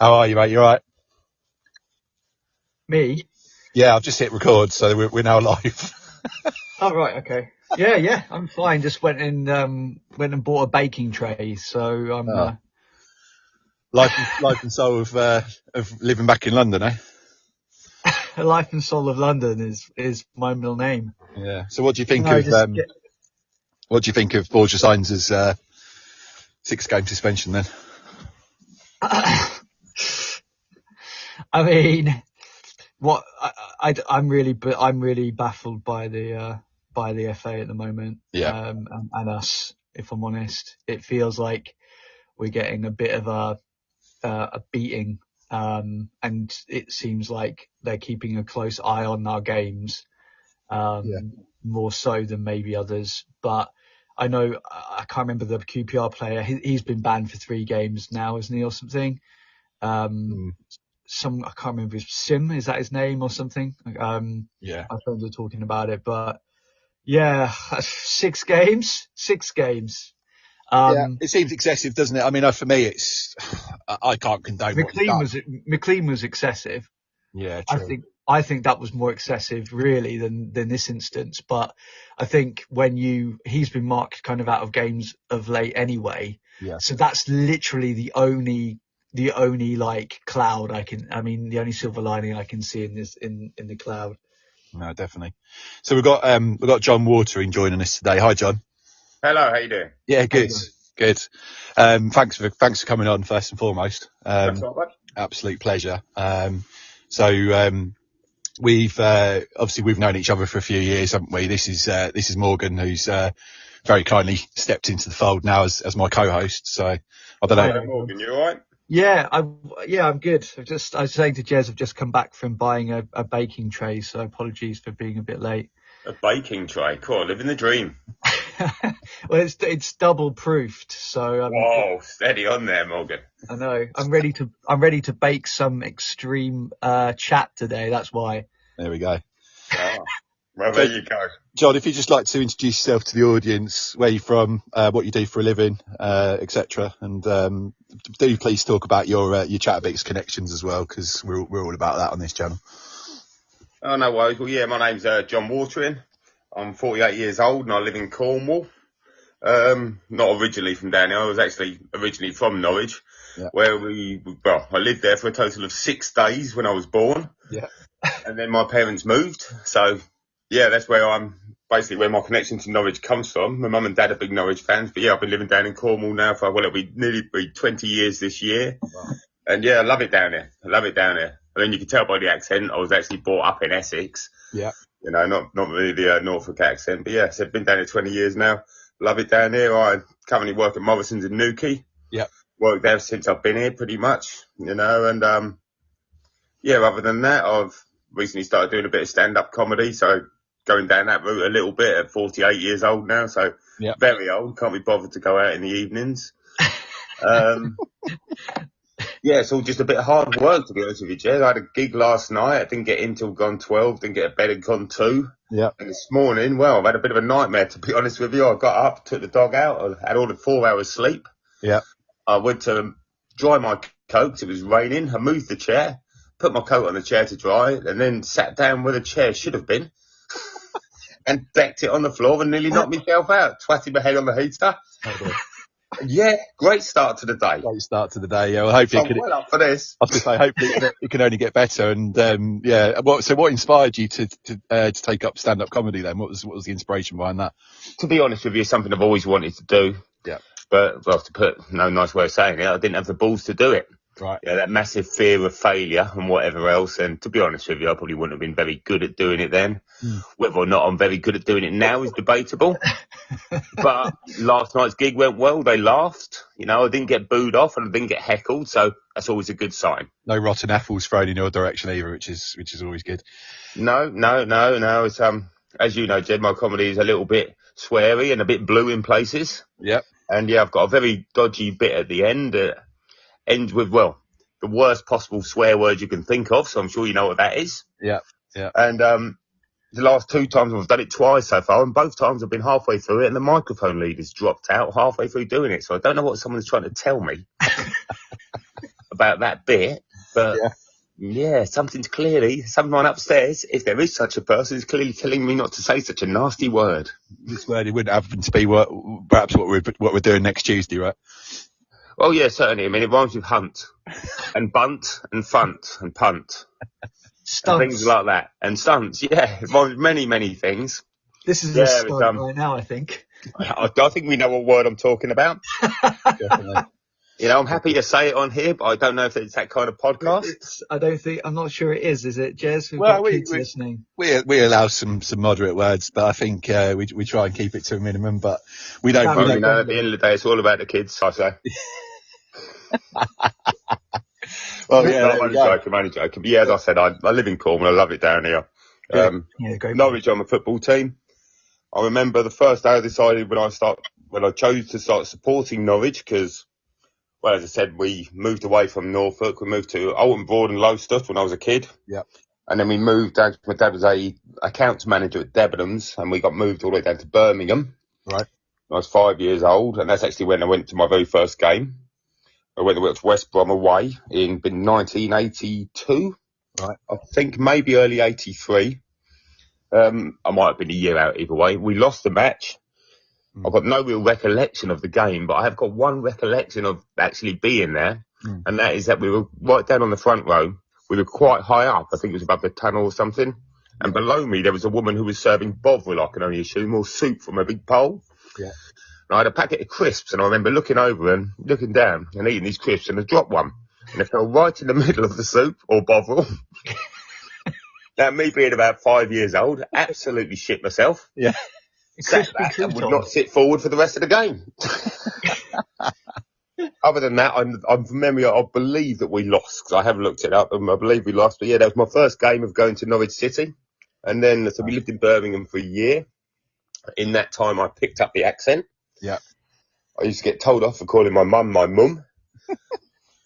How are you, mate? You all right? Me? Yeah, I've just hit record, so we're now live. Oh, right, okay. Yeah, I'm fine. Just went and bought a baking tray, so I'm. Life and soul of living back in London, eh? The life and soul of London is my middle name. Yeah. So, what do you think No, what do you think of Borja Sainz's 6-game suspension then? I mean, what I'm really baffled by the FA at the moment. Yeah. And us, if I'm honest, it feels like we're getting a bit of a beating. And it seems like they're keeping a close eye on our games, more so than maybe others. But I know, I can't remember the QPR player. He's been banned for 3 games now, isn't he, or something? I can't remember his Sim. Is that his name or something? Yeah. Our friends were talking about it, but yeah, 6 games. Yeah, it seems excessive, doesn't it? I mean, for me, I can't condone McLean was excessive. Yeah, true. I think that was more excessive, really, than this instance. But I think he's been marked kind of out of games of late anyway. Yeah. So that's literally the only like cloud the only silver lining I can see in the cloud. No, definitely. So we've got Jon Watering joining us today. Hi, John. Hello, how you doing? Yeah, good. Thanks for coming on first and foremost. That's all right. Absolute pleasure. We've obviously we've known each other for a few years, haven't we? This is Morgan, who's very kindly stepped into the fold now as my co-host. So I don't know. Hello, Morgan, you all right? Yeah, I'm good. I was saying to Jez, I've just come back from buying a baking tray, so apologies for being a bit late. A baking tray, cool, living the dream. Well, it's double proofed, so. Whoa, steady on there, Morgan. I know. I'm ready to bake some extreme chat today. That's why. There we go. Oh, well, there you go. John, if you'd just like to introduce yourself to the audience, where you're from, what you do for a living, etc., and do please talk about your Chatterbix connections as well, because we're all about that on this channel. Oh, no worries. Well, yeah, my name's Jon Watering. I'm 48 years old and I live in Cornwall. Not originally from down here. I was actually originally from Norwich, where I lived there for a total of 6 days when I was born. Yeah. And then my parents moved. So, yeah, that's where where my connection to Norwich comes from. My mum and dad are big Norwich fans, but yeah, I've been living down in Cornwall now for, it'll be nearly 20 years this year. Wow. And yeah, I love it down here. I mean, you can tell by the accent, I was actually brought up in Essex. Yeah. You know, not really the Norfolk accent, but yeah, so I've been down here 20 years now. Love it down here. I currently work at Morrison's in Newquay. Yeah. Worked there since I've been here pretty much, you know, and other than that, I've recently started doing a bit of stand-up comedy, so going down that route a little bit at 48 years old now, so very old, can't be bothered to go out in the evenings. Yeah, it's all just a bit of hard work, to be honest with you, Jez. I had a gig last night. I didn't get in till gone 12, didn't get to bed at gone 2. Yeah. And this morning, I've had a bit of a nightmare, to be honest with you. I got up, took the dog out, I had all the 4 hours sleep. Yeah. I went to dry my coat 'cause it was raining. I moved the chair, put my coat on the chair to dry, and then sat down where the chair should have been and decked it on the floor and nearly knocked myself out, twatting my head on the heater. Oh, yeah, great start to the day. Yeah, well, hopefully I'm well up for this. I was going to say, hopefully it can only get better. And what inspired you to take up stand-up comedy then? What was the inspiration behind that? To be honest with you, it's something I've always wanted to do. Yeah. But to put no nice way of saying it, I didn't have the balls to do it. Right. Yeah, that massive fear of failure and whatever else. And to be honest with you, I probably wouldn't have been very good at doing it then. Whether or not I'm very good at doing it now is debatable. But last night's gig went well. They laughed. You know, I didn't get booed off and I didn't get heckled. So that's always a good sign. No rotten apples thrown in your direction either, which is always good. No. It's, as you know, Jed, my comedy is a little bit sweary and a bit blue in places. Yep. And yeah, I've got a very dodgy bit at the end. Ends with, the worst possible swear word you can think of. So I'm sure you know what that is. Yeah. Yeah. And the last 2 times I've done it twice so far, and both times I've been halfway through it and the microphone lead has dropped out halfway through doing it. So I don't know what someone's trying to tell me about that bit, but yeah, someone upstairs, if there is such a person, is clearly telling me not to say such a nasty word. This word, it wouldn't happen to be what we're doing next Tuesday, right? Well, yeah, certainly. I mean, it rhymes with hunt and bunt and funt and punt. Stunts. And things like that. And stunts, yeah. It rhymes with many, many things. This is a stunt right now, I think. I think we know what word I'm talking about. Definitely. You know, I'm happy to say it on here, but I don't know if it's that kind of podcast. I'm not sure it is it, Jez? Well, kids listening. We allow some moderate words, but I think we try and keep it to a minimum, but we don't. At the end of the day, it's all about the kids, I say. Well, yeah, I'm only joking. But yeah, as I said, I live in Cornwall. I love it down here. Great. Norwich on the football team. I remember the first day I decided when I chose to start supporting Norwich because, well, as I said, we moved away from Norfolk. We moved to Alton Broad and Lowestoft when I was a kid. Yeah. And then we moved down. My dad was a accounts manager at Debenhams, and we got moved all the way down to Birmingham. Right. I was 5 years old, and that's actually when I went to my very first game. I went to West Brom away in 1982. Right. I think maybe early 83. I might have been a year out either way. We lost the match. I've got no real recollection of the game, but I have got one recollection of actually being there, and that is that we were right down on the front row. We were quite high up. I think it was above the tunnel or something. And below me, there was a woman who was serving bovril, I can only assume, or soup from a big pole. Yeah. And I had a packet of crisps, and I remember looking over and looking down and eating these crisps, and I dropped one. And it fell right in the middle of the soup, or bovril. Now, me being about 5 years old, absolutely shit myself. Yeah. Sat back and would not sit forward for the rest of the game. Other than that, I'm from memory, I believe that we lost, because I haven't looked it up, and I believe we lost. But yeah, that was my first game of going to Norwich City. And then, so we lived in Birmingham for a year. In that time, I picked up the accent. Yeah. I used to get told off for calling my mum my mum.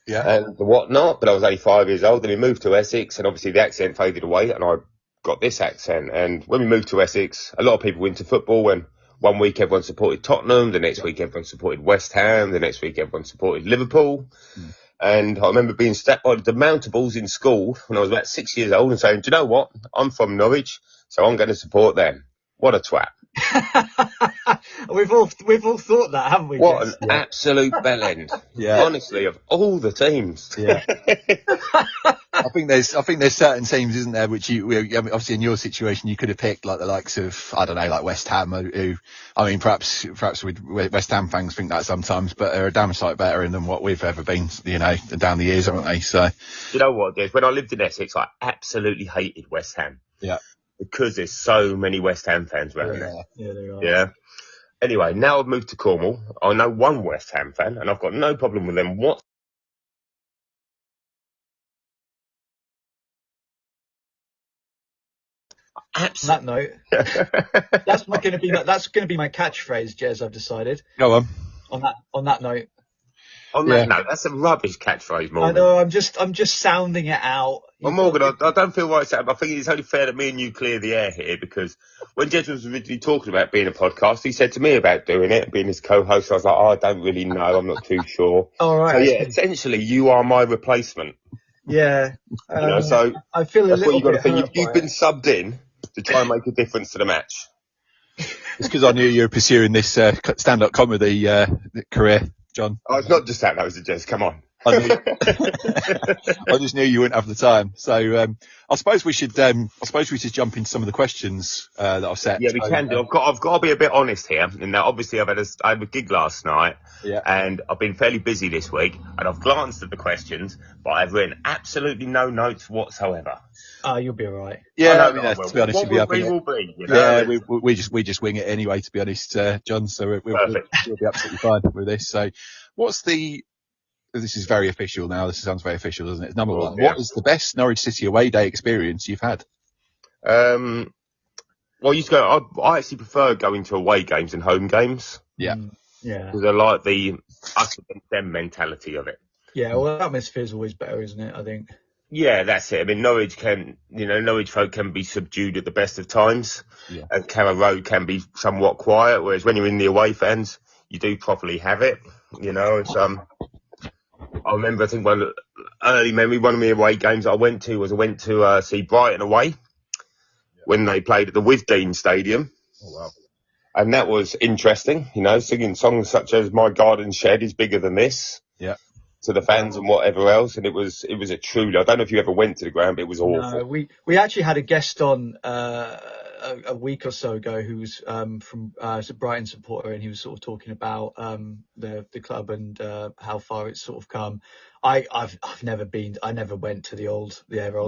Yeah. And whatnot, but I was only 5 years old, and we moved to Essex, and obviously the accent faded away, and I got this accent. And when we moved to Essex, a lot of people were into football, and one week everyone supported Tottenham, the next week everyone supported West Ham, the next week everyone supported Liverpool. And I remember being stabbed by the demountables in school when I was about 6 years old and saying, do you know what? I'm from Norwich, so I'm going to support them. What a twat. We've all thought that, haven't we? What an absolute bellend. Yeah. Honestly, of all the teams. Yeah. I think there's certain teams, isn't there, which obviously in your situation you could have picked like the likes of, I don't know, like West Ham, who, I mean, perhaps with West Ham fans think that sometimes, but they're a damn sight better than what we've ever been, you know, down the years, haven't they? So. You know what, Des? When I lived in Essex, I absolutely hated West Ham. Yeah. Because there's so many West Ham fans around there. Yeah, there are. Yeah. Anyway, now I've moved to Cornwall. I know one West Ham fan, and I've got no problem with them. What? On that note, that's going to be my catchphrase, Jez. I've decided. Go on. On that note. On that note, that's a rubbish catchphrase, Morgan. I know. I'm just sounding it out. Well, Morgan, I don't feel right saying. I think it's only fair that me and you clear the air here, because when Jez was originally talking about being a podcast, he said to me about doing it, being his co-host. I was like, I don't really know. I'm not too sure. All right. So yeah, essentially, you are my replacement. Yeah. You know, so I feel that's what you got to think. You've been subbed in to try and make a difference to the match. It's because I knew you were pursuing this stand-up comedy career, John. Oh, it's not just that, was it, Jez? Come on. I just knew you wouldn't have the time. So I suppose we should jump into some of the questions that I've set. Yeah, we can do. I've got to be a bit honest here. And now, obviously, I had a gig last night, and I've been fairly busy this week. And I've glanced at the questions, but I've written absolutely no notes whatsoever. Oh, you'll be all right. Yeah, to be honest, we will be. You know? Yeah, we just wing it anyway. To be honest, John. So we'll be absolutely fine with this. So, this is very official now. This sounds very official, doesn't it? It's number one. Yeah. What is the best Norwich City away day experience you've had? Well, I actually prefer going to away games and home games. Yeah. Yeah. Because I like the us against them mentality of it. Yeah, well, the atmosphere is always better, isn't it? I think. Yeah, that's it. I mean, Norwich folk can be subdued at the best of times. Yeah. And Carrow Road can be somewhat quiet, whereas when you're in the away fans, you do properly have it. You know, it's I remember, I think one early memory, one of my away games I went to see Brighton away when they played at the Withdean Stadium. Oh, wow. And that was interesting, you know, singing songs such as My Garden Shed is Bigger Than This. Yeah. To the fans and whatever else. And it was a truly, I don't know if you ever went to the ground, but it was awful. No, we actually had a guest on a week or so ago who was from a Brighton supporter, and he was sort of talking about the club and how far it's sort of come. I've never been. I never went to the old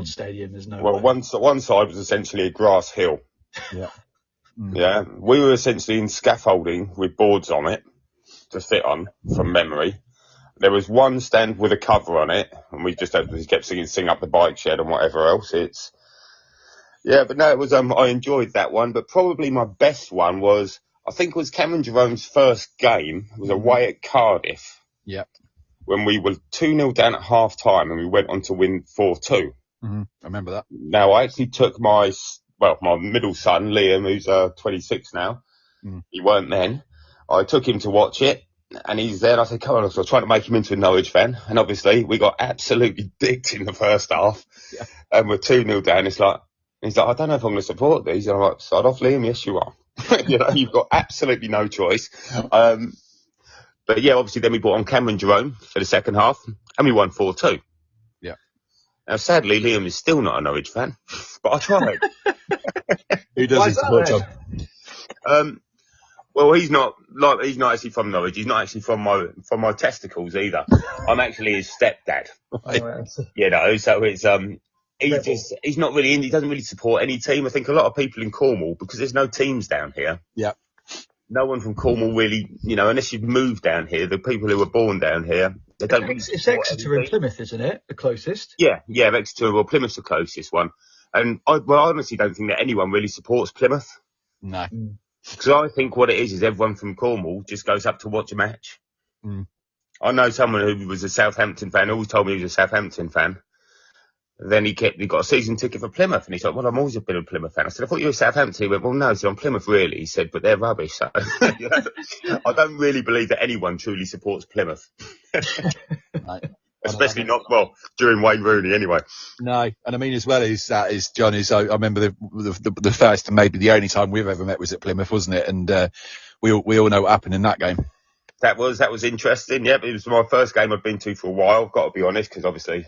stadium. There's no. Well, one side was essentially a grass hill. Yeah. Yeah, we were essentially in scaffolding with boards on it to sit on from memory. There was one stand with a cover on it, and we kept singing "Sing Up the Bike Shed" and whatever else. But no, it was. I enjoyed that one, but probably my best one was, I think, it was Cameron Jerome's first game. It was away at Cardiff. Yeah. When we were 2-0 down at half time, and we went on to win 4-2. I remember that. Now, I actually took my middle son, Liam, who's 26 now. He weren't then. I took him to watch it, and he's there, and I said, come on. So I was trying to make him into a Norwich fan, and obviously we got absolutely dicked in the first half, and we're 2-0 down. He's like, I don't know if I'm going to support these. And I'm like, sod off, Liam, yes you are. You know, you've got absolutely no choice. But yeah, obviously then we brought on Cameron Jerome for the second half, and we won 4-2. Yeah. Now, sadly, Liam is still not a Norwich fan, but I tried. Who does he support, John? Well, he's not actually from Norwich. He's not actually from my testicles either. I'm actually his stepdad. You know, so it's he doesn't really support any team. I think a lot of people in Cornwall, because there's no teams down here. Yeah. No one from Cornwall really, you know, unless you've moved down here, the people who were born down here, they don't really support It's Exeter and Plymouth, isn't it? The closest. Yeah, Exeter or Plymouth's the closest one. And I honestly don't think that anyone really supports Plymouth. No. Because I think what it is everyone from Cornwall just goes up to watch a match. I know someone who was a Southampton fan, always told me he was a Southampton fan. Then he got a season ticket for Plymouth, and he said, well, I'm always been a Plymouth fan. I said, I thought you were Southampton. He went, well, no, I'm Plymouth really. He said, but they're rubbish. So you know, I don't really believe that anyone truly supports Plymouth. Right. Especially not, during Wayne Rooney anyway. No, and I mean, as well as that is, John, I remember the first and maybe the only time we've ever met was at Plymouth, wasn't it? And we all know what happened in that game. That was interesting. Yeah, it was my first game I'd been to for a while, got to be honest, because obviously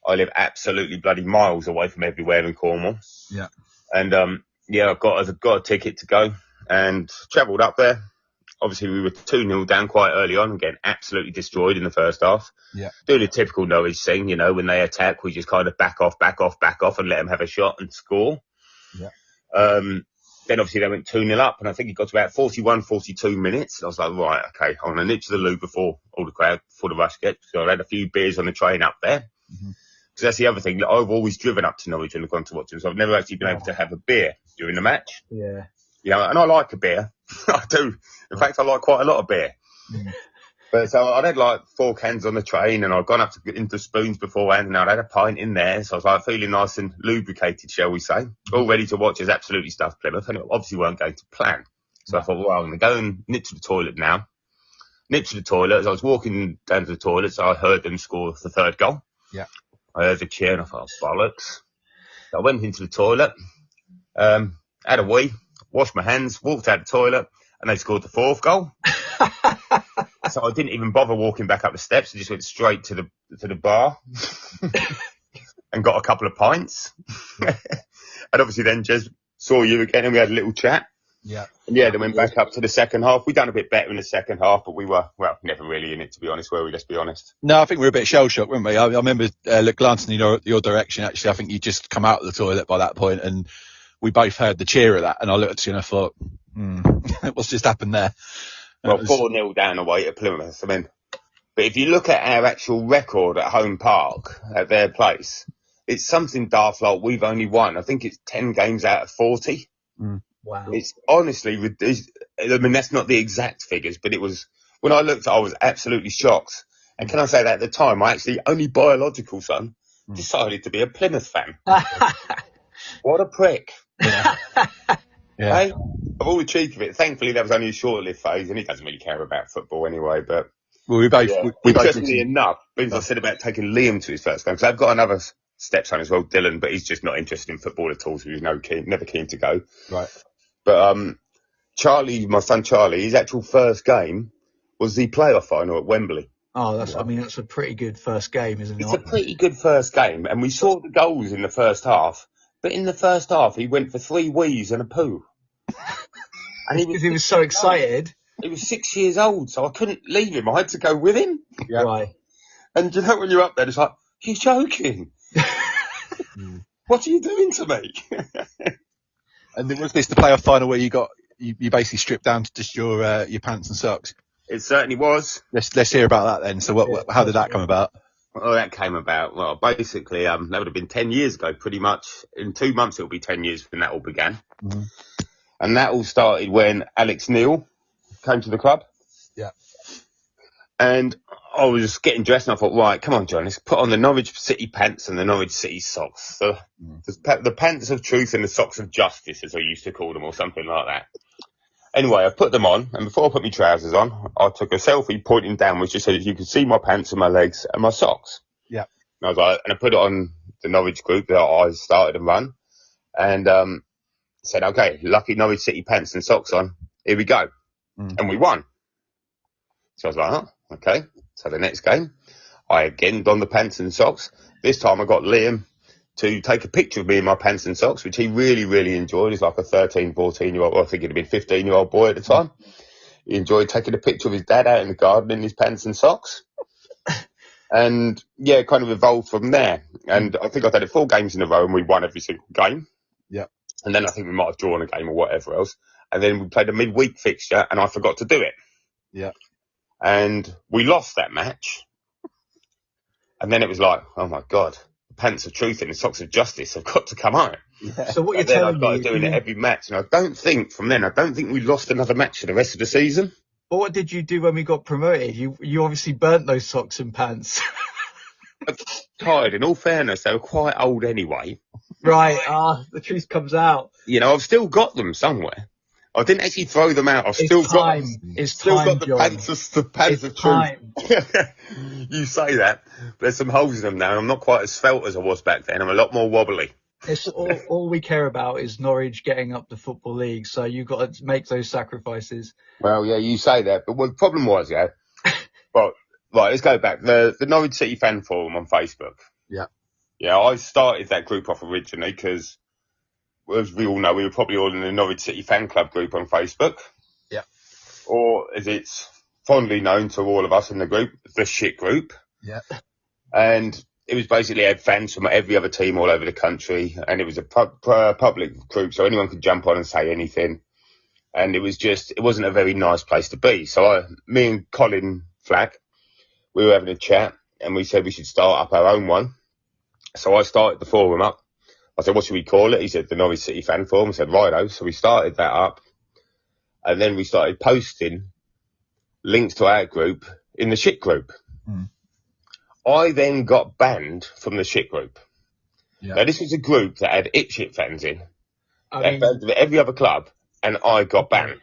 I live absolutely bloody miles away from everywhere in Cornwall. Yeah. And I got a ticket to go and travelled up there. Obviously, we were 2-0 down quite early on and getting absolutely destroyed in the first half. Yeah. Doing the typical Norwich thing, you know, when they attack, we just kind of back off and let them have a shot and score. Yeah. Then obviously they went 2-0 up, and I think it got to about 41, 42 minutes. And I was like, right, okay, I'm going to nip to the loo before the rush gets. So I had a few beers on the train up there. Because that's the other thing. I've always driven up to Norwich and gone to watch them, so I've never actually been able to have a beer during the match. Yeah. You know, and I like a beer. I do. In fact, I like quite a lot of beer. But so I'd had like 4 cans on the train, and I'd gone up into Spoons beforehand, and I'd had a pint in there. So I was like feeling nice and lubricated, shall we say. All ready to watch as absolutely stuffed Plymouth, and it obviously weren't going to plan. So I thought, well, I'm going to go and nip to the toilet now. Nip to the toilet. As I was walking down to the toilet, so I heard them score the third goal. Yeah. I heard the cheer, and I thought, bollocks. So I went into the toilet, had a wee, washed my hands, walked out the toilet, and they scored the 4th goal. So I didn't even bother walking back up the steps. I just went straight to the bar and got a couple of pints. And obviously then Jez saw you again, and we had a little chat. Yeah. And then went back up to the second half. We done a bit better in the second half, but we were, never really in it, to be honest, were we? Let's be honest. No, I think we were a bit shell-shocked, weren't we? I remember glancing in your direction, actually. I think you just come out of the toilet by that point, and we both heard the cheer of that. And I looked at you and I thought, what's just happened there? Well, 4-0 down away at Plymouth. I mean, but if you look at our actual record at home park, at their place, it's something daft like we've only won. I think it's 10 games out of 40. Wow. It's honestly, I mean, that's not the exact figures, but it was, when I looked, I was absolutely shocked. And can I say that at the time, my actually only biological son decided to be a Plymouth fan. What a prick. Yeah. Yeah. Hey, of all the cheek of it, thankfully that was only a short-lived phase, and he doesn't really care about football anyway, but Well, we both. Yeah. We both Interestingly listened. enough, because I said about taking Liam to his first game, because I've got another stepson as well, Dylan, but he's just not interested in football at all, so he's never keen to go. Right. But Charlie, my son Charlie, his actual first game was the playoff final at Wembley. Oh, that's a pretty good first game, isn't it? It's a pretty good first game, and we saw the goals in the first half. But in the first half, he went for 3 wheeze and a poo. And Because he was so excited. He was 6 years old, so I couldn't leave him. I had to go with him. Yeah. Right. And you know, when you're up there, it's like, you're joking. What are you doing to me? And then was this the playoff final where you basically stripped down to just your pants and socks? It certainly was. Let's hear about that then. So how did that come about? Well, that came about, well, basically, that would have been 10 years ago, pretty much. In 2 months, it'll be 10 years when that all began. Mm-hmm. And that all started when Alex Neil came to the club. Yeah. And I was getting dressed and I thought, right, come on, John, let's put on the Norwich City pants and the Norwich City socks. The pants of truth and the socks of justice, as I used to call them, or something like that. Anyway, I put them on, and before I put my trousers on, I took a selfie pointing downwards just so that you could see my pants and my legs and my socks. Yeah. And I was like, and I put it on the Norwich group that I started and run, and said, okay, lucky Norwich City pants and socks on, here we go. And we won. So I was like, oh, okay. So the next game, I again donned the pants and socks. This time I got Liam to take a picture of me in my pants and socks, which he really, really enjoyed. He's like a 13, 14-year-old, I think he'd have been 15-year-old boy at the time. He enjoyed taking a picture of his dad out in the garden in his pants and socks. And, yeah, it kind of evolved from there. And I think I did it 4 games in a row and we won every single game. Yeah. And then I think we might have drawn a game or whatever else. And then we played a midweek fixture and I forgot to do it. Yeah. And we lost that match. And then it was like, oh, my God. Pants of truth and the socks of justice have got to come out. Yeah. So what you're telling me, I started doing it every match, and I don't think we lost another match for the rest of the season. But what did you do when we got promoted? You obviously burnt those socks and pants. I'm tired. In all fairness, they were quite old anyway. Right. The truth comes out. You know, I've still got them somewhere. I didn't actually throw them out. I've still got the pants of truth. You say that. There's some holes in them now. I'm not quite as svelte as I was back then. I'm a lot more wobbly. It's all we care about is Norwich getting up the Football League. So you've got to make those sacrifices. Well, yeah, you say that. But what the problem was, yeah. Well, right, let's go back. The Norwich City fan forum on Facebook. Yeah. Yeah, I started that group off originally because, as we all know, we were probably all in the Norwich City fan club group on Facebook. Yeah. Or, as it's fondly known to all of us in the group, the shit group. Yeah. And it was basically had fans from every other team all over the country, and it was a public group, so anyone could jump on and say anything. And it wasn't a very nice place to be. So me and Colin Flack, we were having a chat, and we said we should start up our own one. So I started the forum up. I said, what should we call it? He said, the Norwich City Fan Forum. I said, righto. So we started that up. And then we started posting links to our group in the shit group. I then got banned from the shit group. Yeah. Now, this was a group that had shit fans in. Fans of every other club. And I got banned.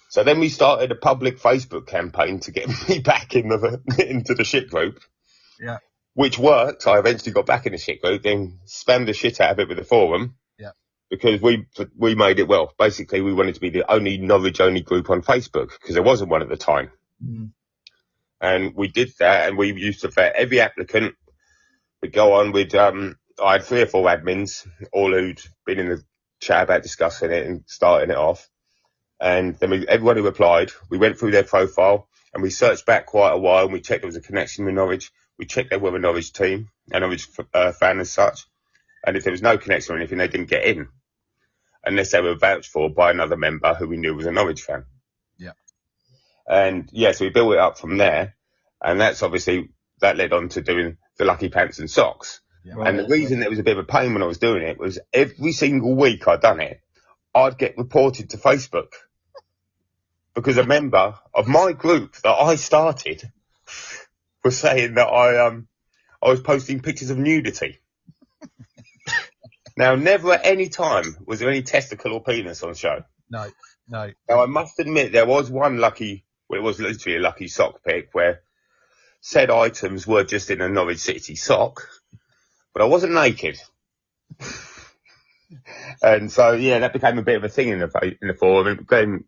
So then we started a public Facebook campaign to get me back into the shit group. Yeah. Which worked. I eventually got back in the shit group, then spammed the shit out of it with the forum. Yeah. Because we made it, well, basically we wanted to be the only Norwich-only group on Facebook, because there wasn't one at the time. And we did that, and we used to vet every applicant. We'd go on with, I had 3 or 4 admins, all who'd been in the chat about discussing it and starting it off. And then everyone who applied, we went through their profile, and we searched back quite a while, and we checked there was a connection with Norwich. We checked they were a Norwich team, a Norwich fan as such. And if there was no connection or anything, they didn't get in. Unless they were vouched for by another member who we knew was a Norwich fan. Yeah. And, yeah, so we built it up from there. And that's obviously, that led on to doing the Lucky Pants and Socks. Yeah, right. And the reason it was a bit of a pain when I was doing it was every single week I'd done it, I'd get reported to Facebook. Because a member of my group that I started was saying that I was posting pictures of nudity. Now, never at any time was there any testicle or penis on show. No. Now, I must admit there was one lucky Well, it was literally a lucky sock pick where said items were just in a Norwich City sock, but I wasn't naked. And so, yeah, that became a bit of a thing in the forum. It became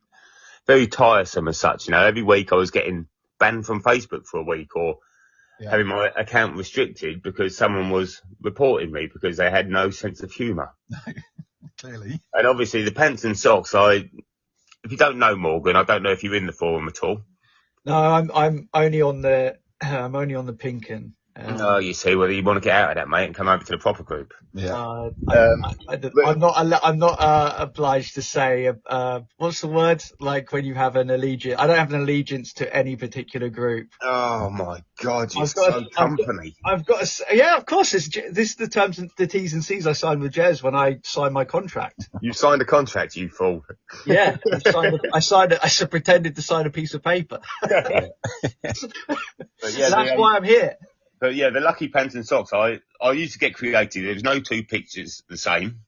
very tiresome as such. You know, every week I was getting banned from Facebook for a week, or having my account restricted because someone was reporting me because they had no sense of humour. Clearly. And obviously the pants and socks, if you don't know Morgan, I don't know if you're in the forum at all. No, I'm only on the pink and. No, you see, well, you want to get out of that, mate, and come over to the proper group. Yeah. I'm not obliged to say what's the word, like when you have an allegiance. I don't have an allegiance to any particular group. Oh my God, you're so company. I've got to, yeah, of course. This is the terms and the T's and C's I signed with Jez when I signed my contract. You signed a contract, you fool. Yeah, I signed it. I pretended to sign a piece of paper. But yeah, that's why I'm here. But yeah, the lucky pants and socks, I used to get creative. There was no two pictures the same.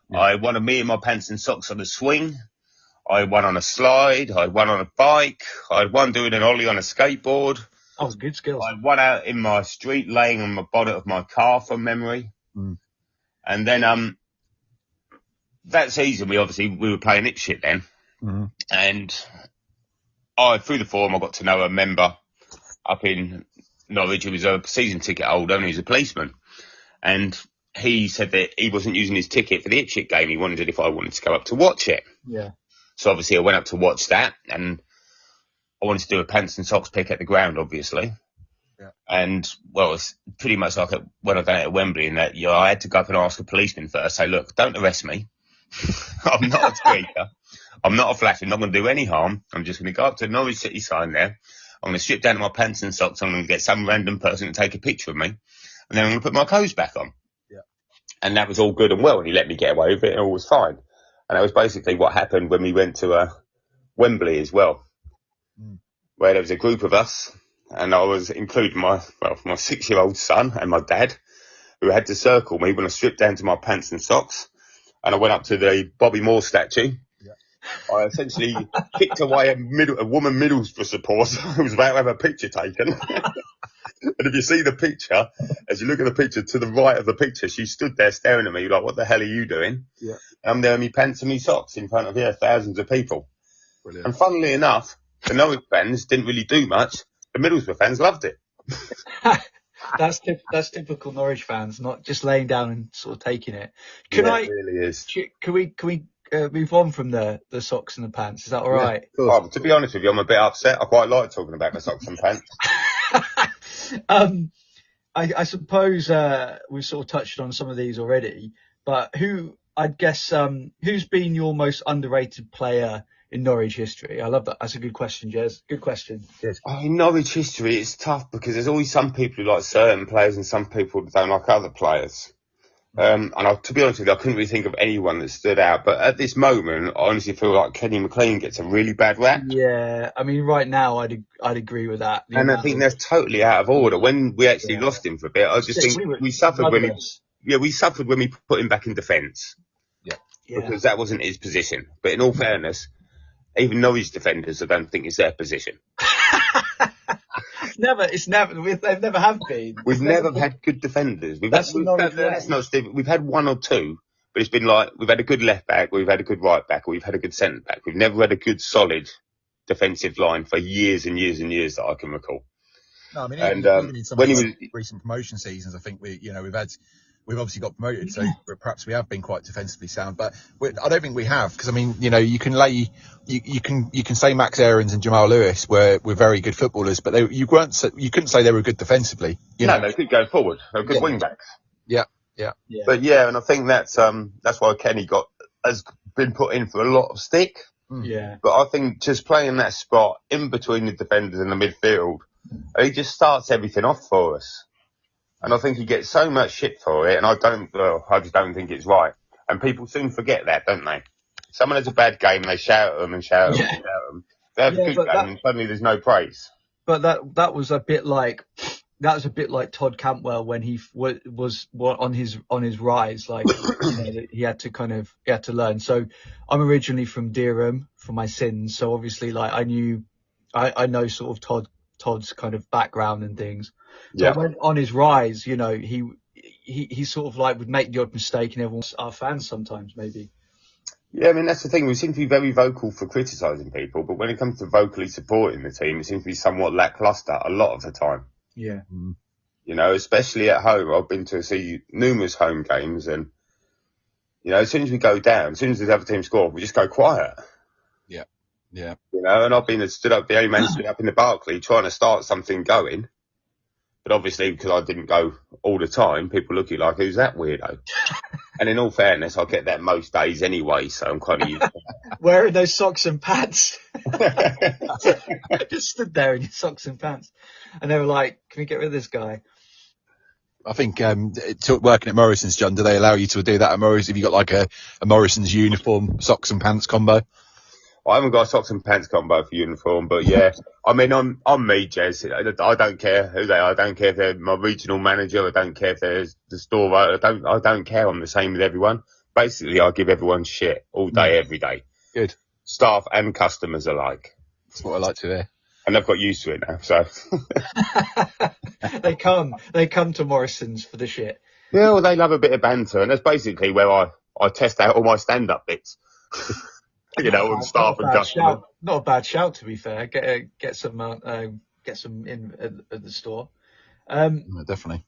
Yeah. I had one of me in my pants and socks on a swing. I had one on a slide. I had one on a bike. I had one doing an ollie on a skateboard. That was good skills. I had one out in my street laying on my bonnet of my car from memory. Mm. And then that season we were playing Ipswich then. Mm. And through the forum I got to know a member up in Norwich, who was a season ticket holder, and he was a policeman. And he said that he wasn't using his ticket for the Ipswich game. He wondered if I wanted to go up to watch it. Yeah. So obviously I went up to watch that, and I wanted to do a pants and socks pick at the ground, obviously. Yeah. And, well, it's pretty much like when I done it at Wembley, in that I had to go up and ask a policeman first, say, look, don't arrest me. I'm not a tweaker. I'm not a flasher. I'm not going to do any harm. I'm just going to go up to the Norwich City sign there. I'm going to strip down to my pants and socks. I'm going to get some random person to take a picture of me. And then I'm going to put my clothes back on. Yeah. And that was all good and well. And he let me get away with it, and all was fine. And that was basically what happened when we went to Wembley as well, where there was a group of us. And I was including my 6-year-old son and my dad, who had to circle me when I stripped down to my pants and socks. And I went up to the Bobby Moore statue. I essentially kicked away a woman Middlesbrough supporter who was about to have a picture taken. And if you see the picture, as you look at the picture, to the right of the picture, she stood there staring at me like, what the hell are you doing? Yeah. And I'm there in my pants and my socks in front of thousands of people. Brilliant. And funnily enough, the Norwich fans didn't really do much. The Middlesbrough fans loved it. That's typical Norwich fans, not just laying down and sort of taking it. It really is. Can we move on from the socks and the pants? Is that all right? Yeah, to be honest with you, I'm a bit upset. I quite like talking about my socks and pants. I suppose we've sort of touched on some of these already, but who's been your most underrated player in Norwich history? I love that. That's a good question, Jez. Good question. Yes. In Norwich history, it's tough because there's always some people who like certain players and some people who don't like other players. To be honest with you, I couldn't really think of anyone that stood out. But at this moment, I honestly feel like Kenny McLean gets a really bad rap. Yeah, I mean, right now, I'd agree with that. And I think that's totally out of order. When we actually lost him for a bit, I just think we suffered when we put him back in defence. Yeah. Because that wasn't his position. But in all fairness, even Norwich defenders, I don't think it's their position. They've never have been. We've never had good defenders. We've had one or two, but it's been like we've had a good left back, we've had a good right back, or we've had a good centre back. We've never had a good solid defensive line for years and years and years that I can recall. No, I mean, even in some of the recent promotion seasons, I think we've obviously got promoted, so perhaps we have been quite defensively sound, but I don't think we have, because I mean, you can say Max Aarons and Jamal Lewis were very good footballers, but you couldn't say they were good defensively. No, they could go forward. They're good wing backs. Yeah. But and I think that's why Kenny has been put in for a lot of stick. Yeah. But I think just playing that spot in between the defenders and the midfield, he just starts everything off for us. And I think he gets so much shit for it, and I just don't think it's right. And people soon forget that, don't they? Someone has a bad game, and they shout at them and shout at them and shout at them. They have a good game, and suddenly there's no praise. But that was a bit like Todd Cantwell when he was on his rise. Like he had to learn. So I'm originally from Dereham, from my sins. So obviously, like I knew I know sort of Todd's kind of background and things. So Yeah. when on his rise, you know, he sort of like would make the odd mistake, and everyone's our fans sometimes maybe. Yeah, I mean, that's the thing. We seem to be very vocal for criticising people, but when it comes to vocally supporting the team, it seems to be somewhat lacklustre a lot of the time. Yeah. You know, especially at home. I've been to see numerous home games, and, you know, as soon as we go down, as soon as the other team score, we just go quiet. Yeah. Yeah. You know, and I've been the only man stood up in the Barclay trying to start something going. But obviously, because I didn't go all the time, people look at you like, who's that weirdo? And in all fairness, I get that most days anyway, so I'm kind of used to that. Wearing those socks and pants. I just stood there in your socks and pants. And they were like, can we get rid of this guy? I think working at Morrison's, John, do they allow you to do that at Morrison's? Have you got like a Morrison's uniform, socks and pants combo? I haven't got a socks and pants combo for uniform, but yeah, I mean, I'm me, Jez. I don't care who they are. I don't care if they're my regional manager. I don't care if they're the store. I don't care. I'm the same with everyone. Basically, I give everyone shit all day, every day. Good. Staff and customers alike. That's what I like to hear. And I've got used to it now, so. They come to Morrison's for the shit. Yeah, well, they love a bit of banter, and that's basically where I test out all my stand-up bits. You know, and staff and customers. Not a bad shout, to be fair. Get some in at the store. Definitely.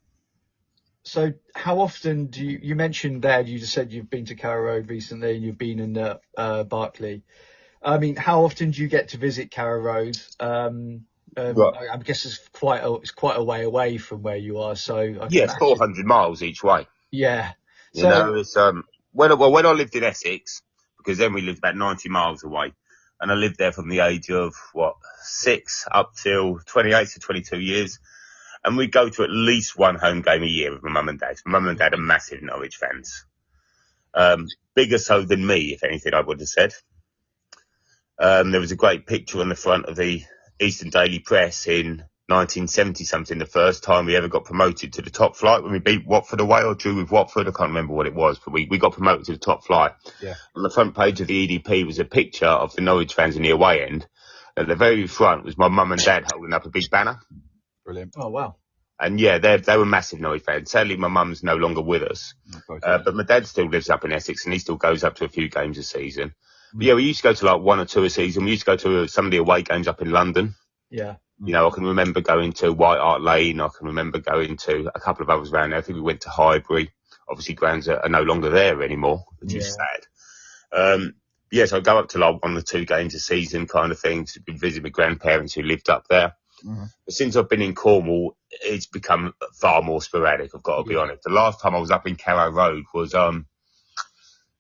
So how often do you mentioned there, you just said you've been to Carrow Road recently and you've been in the Barclay. I mean, how often do you get to visit Carrow Road? Right. I guess it's quite a way away from where you are. So it's 400 miles each way. Yeah. You know, it's when I lived in Essex, because then we lived about 90 miles away, and I lived there from the age of 6 up till 28 to 22 years. And we go to at least one home game a year with my mum and dad. My mum and dad are massive Norwich fans. Bigger so than me, if anything, I would have said. There was a great picture on the front of the Eastern Daily Press in 1970-something, the first time we ever got promoted to the top flight when we beat Watford away or drew with Watford. I can't remember what it was, but we got promoted to the top flight. Yeah. On the front page of the EDP was a picture of the Norwich fans in the away end. At the very front was my mum and dad holding up a big banner. Brilliant. Oh, wow. And yeah, they were massive Norwich fans. Sadly, my mum's no longer with us. But my dad still lives up in Essex and he still goes up to a few games a season. But yeah, we used to go to like 1 or 2 a season. We used to go to some of the away games up in London. Yeah. You know, I can remember going to White Hart Lane. I can remember going to a couple of others around there. I think we went to Highbury. Obviously, grounds are no longer there anymore, which is sad. So I go up to like 1 or 2 games a season kind of thing to visit my grandparents who lived up there. Mm-hmm. But since I've been in Cornwall, it's become far more sporadic, I've got to be honest. The last time I was up in Carrow Road was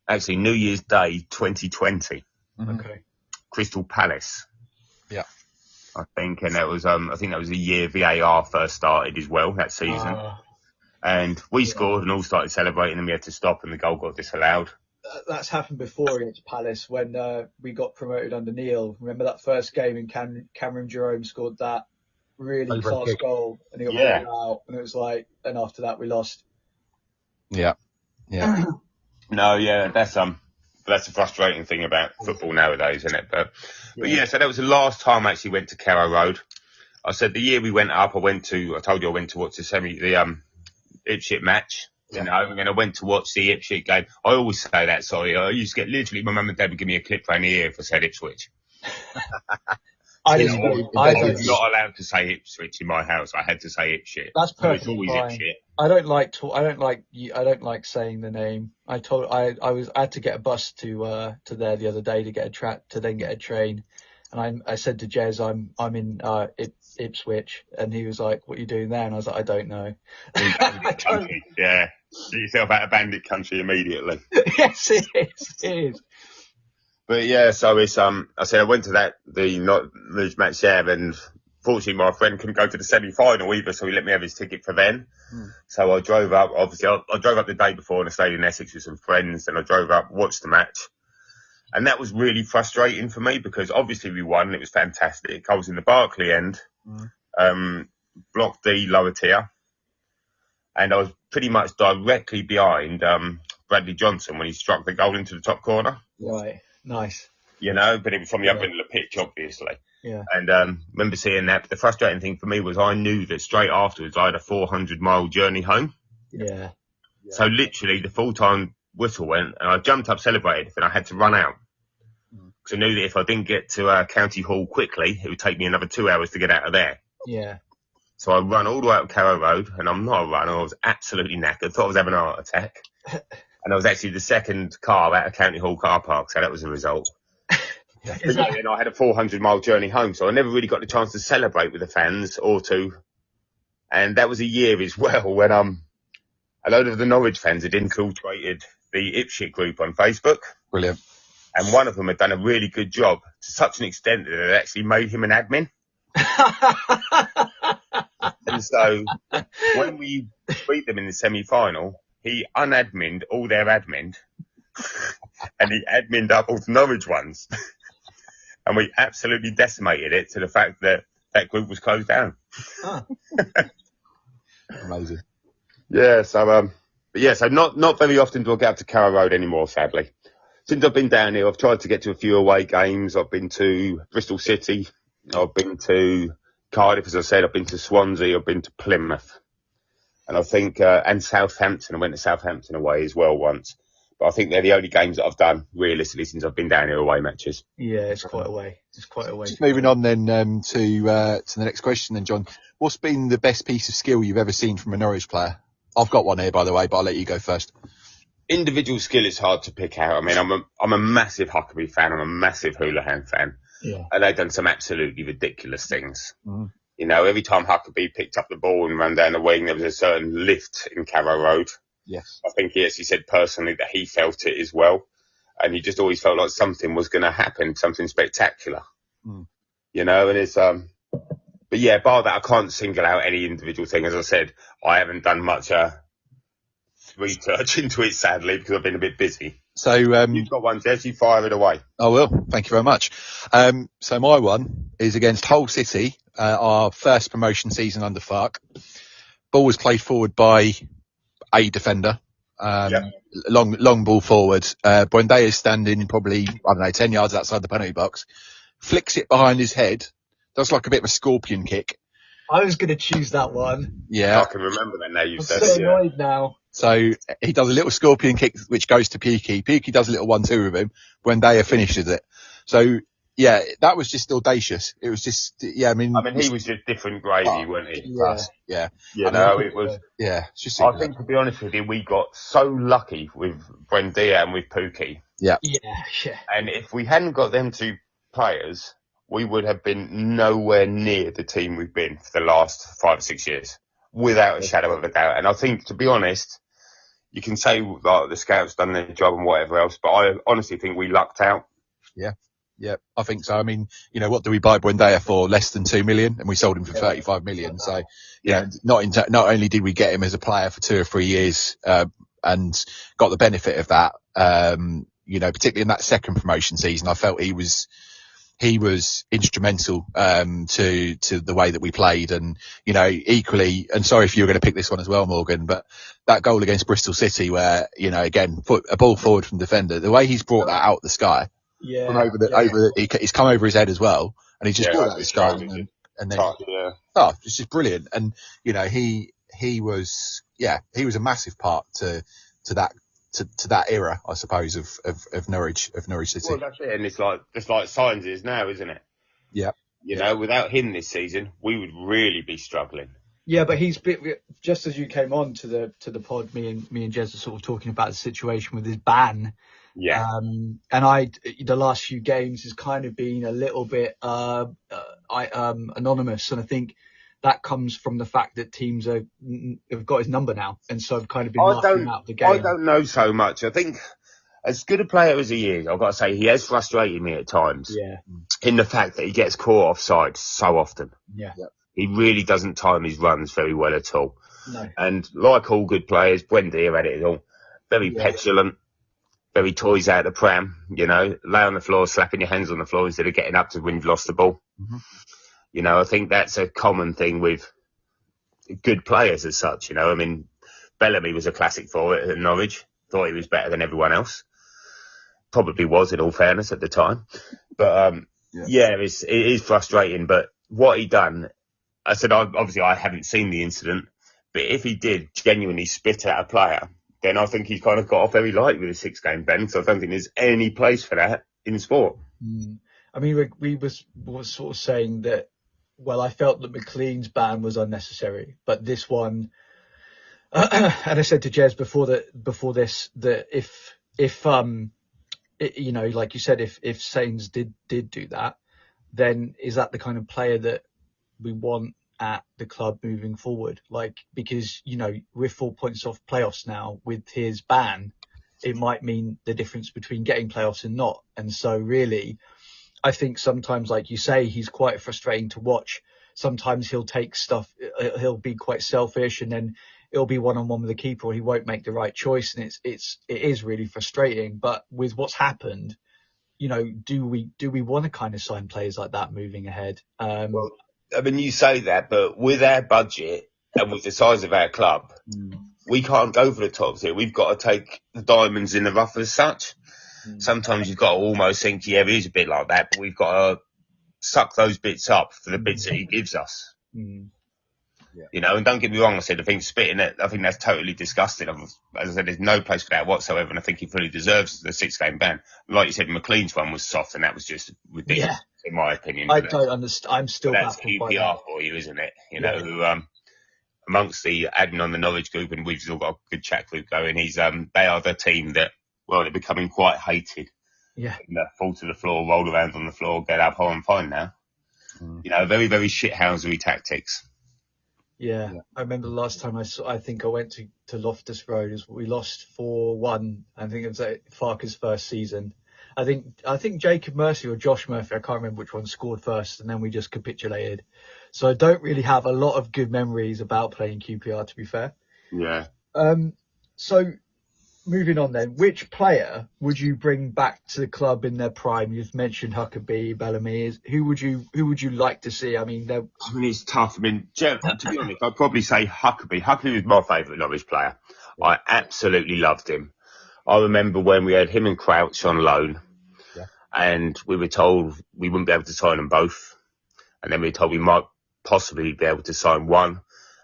actually New Year's Day 2020. Mm-hmm. Okay. Crystal Palace. Yeah. I think, and that was I think that was the year VAR first started as well that season. And we scored and all started celebrating and we had to stop and the goal got disallowed. That's happened before against Palace when we got promoted under Neil. Remember that first game in Cameron Jerome scored that really class goal and he got pulled out and it was like, and after that we lost. Yeah. Yeah. No, yeah, that's a frustrating thing about football nowadays, isn't it? But yeah, so that was the last time I actually went to Carrow Road. I said the year we went up, I told you I went to watch the Ipswich match. You know, and then I went to watch the Ipswich game. I always say that, sorry. I used to get literally, my mum and dad would give me a clip around the ear if I said Ipswich. I was not allowed to say Ipswich in my house. I had to say Ipswich. That's perfectly always fine. Ipswich. I don't like saying the name. I had to get a bus to there the other day to get a train, and I said to Jez, I'm in Ipswich, and he was like, "What are you doing there?" And I was like, "I don't know." Yeah, get yourself out of bandit country immediately. Yes, it is. But yeah, so it's I said I went to the match there, and fortunately my friend couldn't go to the semi-final either, so he let me have his ticket for then. So I drove up. Obviously, I drove up the day before and I stayed in Essex with some friends, and I drove up, watched the match, and that was really frustrating for me because obviously we won. It was fantastic. I was in the Barclay end, Block D, lower tier, and I was pretty much directly behind Bradley Johnson when he struck the goal into the top corner. Right. Nice. you know, but it was from the other end of the pitch, obviously. Yeah. And remember seeing that. But the frustrating thing for me was I knew that straight afterwards I had a 400-mile journey home. Yeah. So literally the full-time whistle went and I jumped up, celebrated, and I had to run out. Because I knew that if I didn't get to County Hall quickly, it would take me another 2 hours to get out of there. Yeah. So I run all the way up Carrow Road, and I'm not a runner. I was absolutely knackered. Thought I was having a heart attack. And I was actually the second car out of County Hall car park, so that was a result. Then I had a 400-mile journey home, so I never really got the chance to celebrate with the fans or to. And that was a year as well when a load of the Norwich fans had infiltrated the Ipswich group on Facebook. Brilliant. And one of them had done a really good job to such an extent that it actually made him an admin. And so when we beat them in the semi-final, he unadminned all their admin and he adminned up all the Norwich ones. And we absolutely decimated it to the fact that that group was closed down. Amazing. Yeah, so so not very often do I get up to Carrow Road anymore, sadly. Since I've been down here, I've tried to get to a few away games. I've been to Bristol City. I've been to Cardiff, as I said. I've been to Swansea. I've been to Plymouth. And I think, and Southampton. I went to Southampton away as well once. But I think they're the only games that I've done, realistically, since I've been down here away matches. Yeah, it's quite a way. Just moving on then to the next question then, John. What's been the best piece of skill you've ever seen from a Norwich player? I've got one here, by the way, but I'll let you go first. Individual skill is hard to pick out. I mean, I'm a massive Huckabee fan. I'm a massive Houlihan fan. Yeah. And they've done some absolutely ridiculous things. Mm. You know, every time Huckabee picked up the ball and ran down the wing, there was a certain lift in Carrow Road. Yes. I think he actually said personally that he felt it as well. And he just always felt like something was going to happen, something spectacular. Mm. You know, and it's, but yeah, bar that, I can't single out any individual thing. As I said, I haven't done much research into it, sadly, because I've been a bit busy. So you've got one, Jez, you fire it away. I will. Thank you very much. So my one is against Hull City, our first promotion season under Fark. Ball was played forward by a defender, long ball forward. Buendia is standing probably, 10 yards outside the penalty box, flicks it behind his head, does like a bit of a scorpion kick. I was going to choose that one. Yeah. I can remember that now you've said so it. annoyed now. So he does a little scorpion kick, which goes to Pukki. Pukki does a little 1-2 with him. Buendia finishes it. So, yeah, that was just audacious. It was just, yeah, I mean, he was just different gravy, wasn't he? Yeah. You know, it was. Yeah. It's just I think, to be honest with you, we got so lucky with Buendia and with Pukki. Yeah. Yeah. And if we hadn't got them two players, we would have been nowhere near the team we've been for the last 5 or 6 years, without a shadow of a doubt. And I think, to be honest, you can say like the scouts done their job and whatever else, but I honestly think we lucked out. Yeah, I think so. I mean, you know, what do we buy Buendia for? Less than 2 million, and we sold him for 35 million. So, yeah, not only did we get him as a player for 2 or 3 years, and got the benefit of that, you know, particularly in that second promotion season, I felt he was instrumental, to the way that we played. And, you know, equally, and sorry if you were going to pick this one as well, Morgan, but that goal against Bristol City where, you know, again, a ball forward from defender, the way he's brought that out the sky. Yeah. From he's come over his head as well, and he just brought that the sky, and then it's just brilliant. And you know, he was a massive part to that era, I suppose, of Norwich City. Well, that's it, and it's like Signs is now, isn't it? Yeah. You know, without him this season, we would really be struggling. Yeah, but he's just as you came on to the pod, me and Jez are sort of talking about the situation with his ban. Yeah. And the last few games has kind of been a little bit anonymous, and I think that comes from the fact that teams have got his number now, and so have kind of been marking him out of the game. I don't know so much. I think as good a player as he is, I've got to say he has frustrated me at times. Yeah. In the fact that he gets caught offside so often. Yeah. He really doesn't time his runs very well at all. No. And like all good players, Buendia had it all. Very petulant. Very toys out of the pram, you know, lay on the floor, slapping your hands on the floor instead of getting up to when you've lost the ball. Mm-hmm. You know, I think that's a common thing with good players as such, you know. I mean, Bellamy was a classic for it at Norwich. Thought he was better than everyone else. probably was, in all fairness, at the time. But it is frustrating. But what he done, I said, obviously I haven't seen the incident, but if he did genuinely spit at a player, then I think he's kind of got off very light with a 6-game ban. So I don't think there's any place for that in sport. I mean, we was sort of saying that. Well, I felt that McLean's ban was unnecessary, but this one, and I said to Jez before this that if you know, like you said, if Sains did do that, then is that the kind of player that we want at the club moving forward? Like, because, you know, we're 4 points off playoffs now. With his ban, it might mean the difference between getting playoffs and not. And so really, I think sometimes, like you say, he's quite frustrating to watch. Sometimes he'll take stuff, he'll be quite selfish, and then it'll be one-on-one with the keeper, or he won't make the right choice, and it is really frustrating. But with what's happened, you know, do we want to kind of sign players like that moving ahead? Well, I mean, you say that, but with our budget and with the size of our club, we can't go for the tops here. We've got to take the diamonds in the rough as such. Sometimes you've got to almost think, yeah, it is a bit like that, but we've got to suck those bits up for the bits that he gives us. You know, and don't get me wrong, I said, I think spitting it, I think that's totally disgusting. As I said, there's no place for that whatsoever, and I think he fully deserves the 6-game ban. Like you said, McLean's one was soft, and that was just ridiculous, in my opinion. I don't understand. I'm still that's baffled by QPR that. for you, isn't it? You know, who, amongst the admin on the Norwich group, and we've still got a good chat group going, they are the team that, well, they're becoming quite hated. Yeah. Fall to the floor, roll around on the floor, get up high and fine now. You know, very, very shithousery tactics. Yeah. I remember the last time I think I went to Loftus Road, we lost 4-1. I think it was Farker's first season. I think Jacob Murphy or Josh Murphy, I can't remember which one, scored first, and then we just capitulated. So I don't really have a lot of good memories about playing QPR, to be fair. Yeah. So moving on then, which player would you bring back to the club in their prime? You've mentioned Huckabee, Bellamy. Who would you like to see? I mean, it's tough. I mean, to be honest, I'd probably say Huckabee. Huckabee was my favourite Norwich player. Yeah. I absolutely loved him. I remember when we had him and Crouch on loan, and we were told we wouldn't be able to sign them both, and then we were told we might possibly be able to sign one,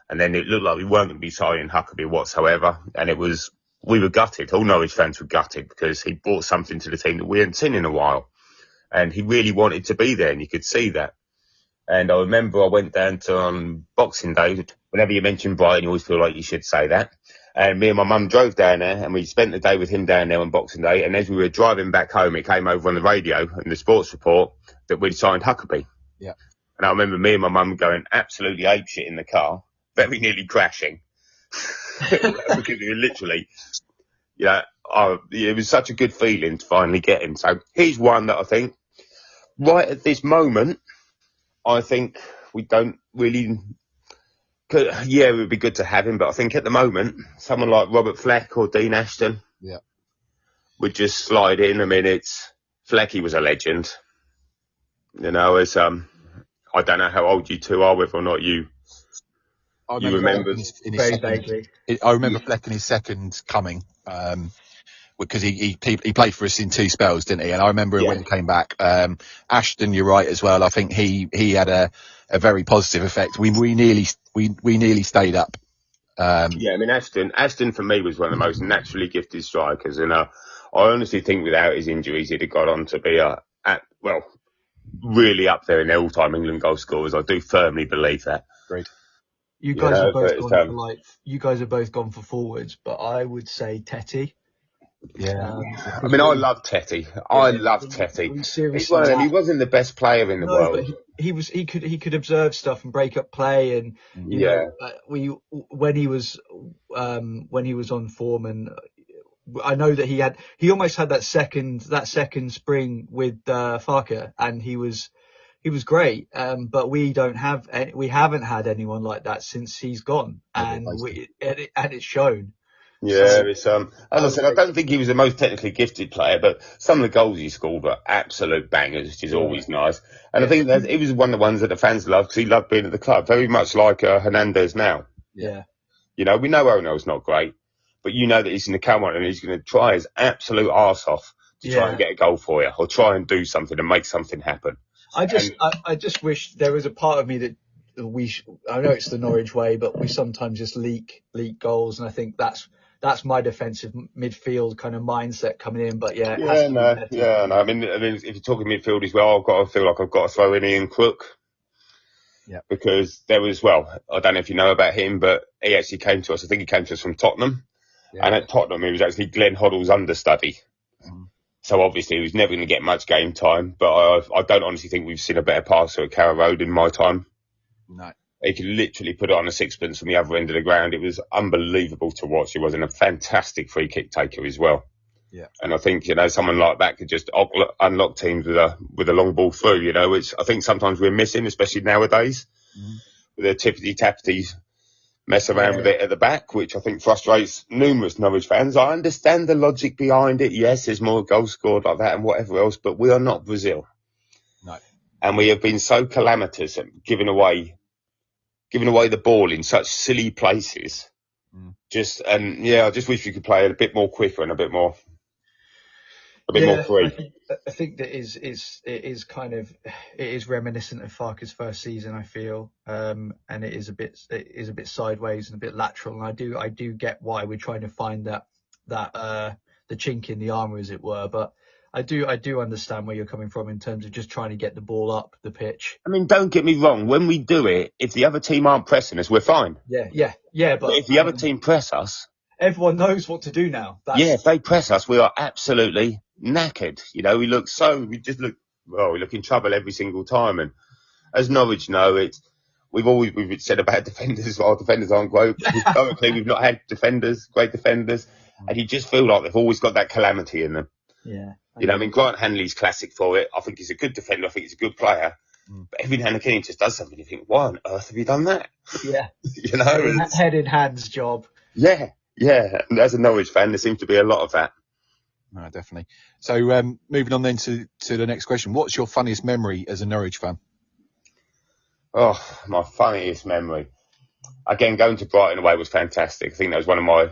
and then it looked like we weren't going to be signing Huckabee whatsoever, and we were gutted. All Norwich fans were gutted because he brought something to the team that we hadn't seen in a while. And he really wanted to be there, and you could see that. And I remember I went down to on Boxing Day. Whenever you mention Brighton, you always feel like you should say that. And me and my mum drove down there, and we spent the day with him down there on Boxing Day. And as we were driving back home, it came over on the radio and the sports report that we'd signed Huckabee. Yeah. And I remember me and my mum going absolutely apeshit in the car, very nearly crashing. Because we were literally, you know, it was such a good feeling to finally get him. So he's one that I think, right at this moment, I think we don't really. Yeah, it would be good to have him, but I think at the moment, someone like Robert Fleck or Dean Ashton would just slide in. I mean, Flecky was a legend. You know, I don't know how old you two are, whether or not you remember. Very vaguely. I remember Fleck in his second coming, because he played for us in 2 spells, didn't he? And I remember when he came back. Ashton, you're right as well. I think he had a very positive effect. We nearly stayed up. I mean, Ashton for me was one of the most naturally gifted strikers, and I honestly think without his injuries, he'd have got on to be really up there in the all-time England goal scorers. I do firmly believe that. Great. You guys have both gone for forwards, but I would say Tetty. Yeah. I mean, I love Tetty. I love Tetty. He wasn't the best player in the world. But he could observe stuff and break up play, and you know, when he was on form, and I know that he almost had that second spring with Farker, and he was great. But we haven't had anyone like that since he's gone, and it's shown. Yeah, it's as I said, I don't think he was the most technically gifted player, but some of the goals he scored were absolute bangers, which is always nice. And I think that he was one of the ones that the fans loved because he loved being at the club, very much like Hernandez now. Yeah. You know, we know Ono's not great, but you know that he's going to come on and he's going to try his absolute arse off to try and get a goal for you, or try and do something and make something happen. I just wish there was a part of me that I know it's the Norwich way, but we sometimes just leak goals, and I think that's my defensive midfield kind of mindset coming in. But yeah, no. I mean, if you're talking midfield as well, I've got to throw in Ian Crook. Yeah. Because there was, I don't know if you know about him, but he actually came to us. I think he came to us from Tottenham. Yeah. And at Tottenham, he was actually Glenn Hoddle's understudy. Mm. So obviously he was never going to get much game time. But I don't honestly think we've seen a better passer at Carrow Road in my time. No. He could literally put it on a sixpence from the other end of the ground. It was unbelievable to watch. He was a fantastic free kick taker as well. Yeah. And I think, someone like that could just unlock teams with a long ball through, which I think sometimes we're missing, especially nowadays. Mm. With their tippity-tappities mess around with it at the back, which I think frustrates numerous Norwich fans. I understand the logic behind it. Yes, there's more goals scored like that and whatever else, but we are not Brazil. No. And we have been so calamitous at giving away the ball in such silly places. Mm. I just wish we could play it a bit more quicker and a bit more free. I think that it is reminiscent of Farke's first season, I feel, and it is a bit sideways and a bit lateral. And I do get why we're trying to find that the chink in the armour, as it were. But I do understand where you're coming from in terms of just trying to get the ball up the pitch. I mean, don't get me wrong. When we do it, if the other team aren't pressing us, we're fine. Yeah. But if the other team press us, everyone knows what to do now. If they press us, we are absolutely knackered. We look in trouble every single time. And as Norwich know, we've said about defenders, our defenders aren't great. Historically, we've not had great defenders, and you just feel like they've always got that calamity in them. Yeah. Grant Hanley's classic for it. I think he's a good defender. I think he's a good player. But every now and again he just does something. You think, why on earth have you done that? Yeah. Head in hands job. Yeah. And as a Norwich fan, there seems to be a lot of that. No, definitely. So moving on then to the next question. What's your funniest memory as a Norwich fan? Oh, my funniest memory. Again, going to Brighton away was fantastic. I think that was one of my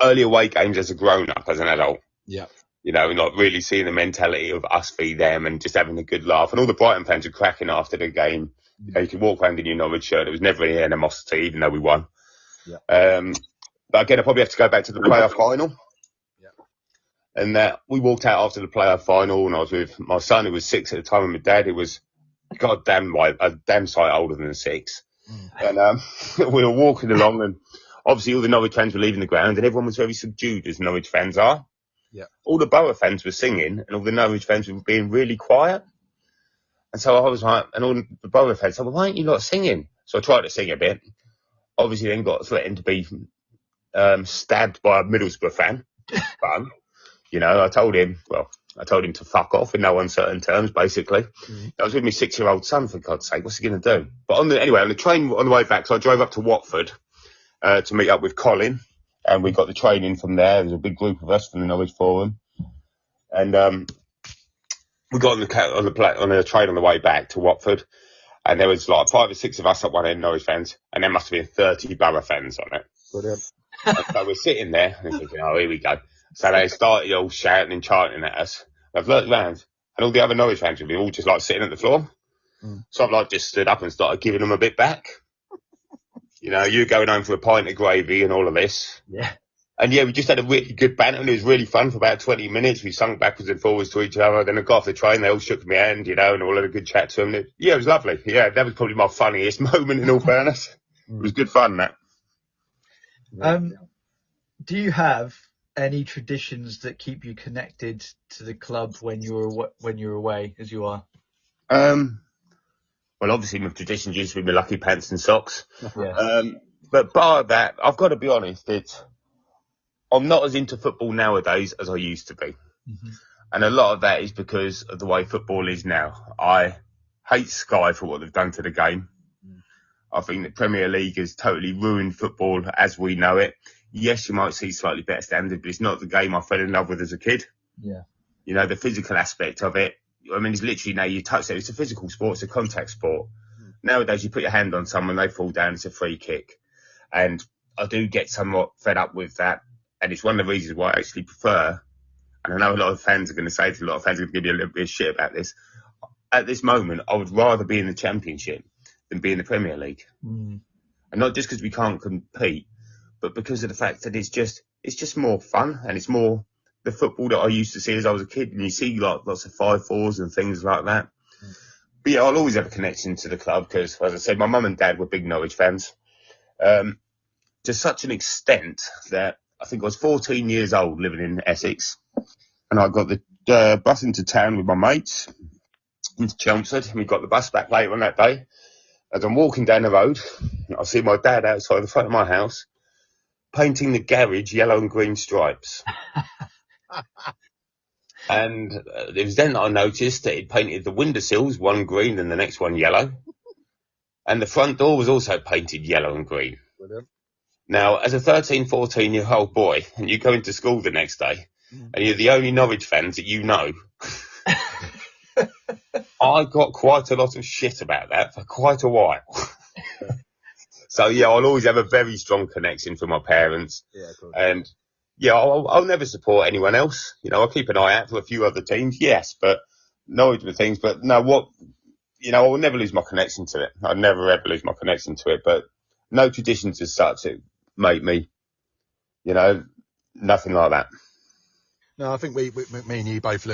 early away games as a grown-up, as an adult. Yeah. Like really seeing the mentality of us v them and just having a good laugh. And all the Brighton fans were cracking after the game. You could walk around in your Norwich shirt. There was never any animosity, even though we won. Yeah. But again, I probably have to go back to the playoff final. Yeah. And we walked out after the playoff final, and I was with my son, who was 6 at the time, and my dad, who was a damn sight older than 6. And we were walking along, and obviously all the Norwich fans were leaving the ground, and everyone was very subdued, as Norwich fans are. Yeah. All the Borough fans were singing, and all the Norwich fans were being really quiet. And so I was like, and all the Borough fans said, well, why aren't you not singing? So I tried to sing a bit. Obviously then got threatened to be stabbed by a Middlesbrough fan. Fun. I told him to fuck off in no uncertain terms, basically. Mm-hmm. I was with my 6-year-old son, for God's sake. What's he going to do? But on the train on the way back, so I drove up to Watford to meet up with Colin. And we got the train in from there. There was a big group of us from the Norwich Forum. And we got on the train on the way back to Watford. And there was like 5 or 6 of us at one end, Norwich fans. And there must have been 30 Borough fans on it. Brilliant. And so we're sitting there and thinking, oh, here we go. So they started all shouting and chanting at us. I've looked around, and all the other Norwich fans would be all just like sitting at the floor. So I've just stood up and started giving them a bit back. You're going home for a pint of gravy and all of this. Yeah. And we just had a really good banter, and it was really fun for about 20 minutes. We sung backwards and forwards to each other. Then I got off the train, they all shook my hand, and all had a good chat to them. It was lovely. Yeah, that was probably my funniest moment, in all fairness. It was good fun, that. Do you have any traditions that keep you connected to the club when you're away, as you are? Well, obviously my traditions used to be my lucky pants and socks. Yes. But bar that, I've got to be honest, I'm not as into football nowadays as I used to be. Mm-hmm. And a lot of that is because of the way football is now. I hate Sky for what they've done to the game. I think the Premier League has totally ruined football as we know it. Yes, you might see slightly better standard, but it's not the game I fell in love with as a kid. Yeah. The physical aspect of it. I mean, it's literally now you touch it. It's a physical sport. It's a contact sport. Nowadays, you put your hand on someone, they fall down. It's a free kick. And I do get somewhat fed up with that. And it's one of the reasons why I actually prefer and I know a lot of fans are going to say to a lot of fans are going to give you a little bit of shit about this. At this moment, I would rather be in the Championship than be in the Premier League. Mm. And not just because we can't compete, but because of the fact that it's just more fun, and it's more the football that I used to see as I was a kid. And you see like lots of 5-4s and things like that. But yeah, I'll always have a connection to the club because, as I said, my mum and dad were big Norwich fans. To such an extent that I think I was 14 years old living in Essex, and I got the bus into town with my mates into Chelmsford, and we got the bus back later on that day. As I'm walking down the road, I see my dad outside the front of my house painting the garage yellow and green stripes. And it was then that I noticed that he'd painted the windowsills, one green and the next one yellow. And the front door was also painted yellow and green. Brilliant. Now, as a 13, 14-year-old boy, and you go into school the next day, and you're the only Norwich fans that you know, I got quite a lot of shit about that for quite a while. So, yeah, I'll always have a very strong connection for my parents. Yeah, of course. And, yeah, I'll never support anyone else. You know, I'll keep an eye out for a few other teams, yes, but Norwich with things. But, no, I will never lose my connection to it. I'd never, ever lose my connection to it. But no traditions as such that make me, nothing like that. No, I think me and you both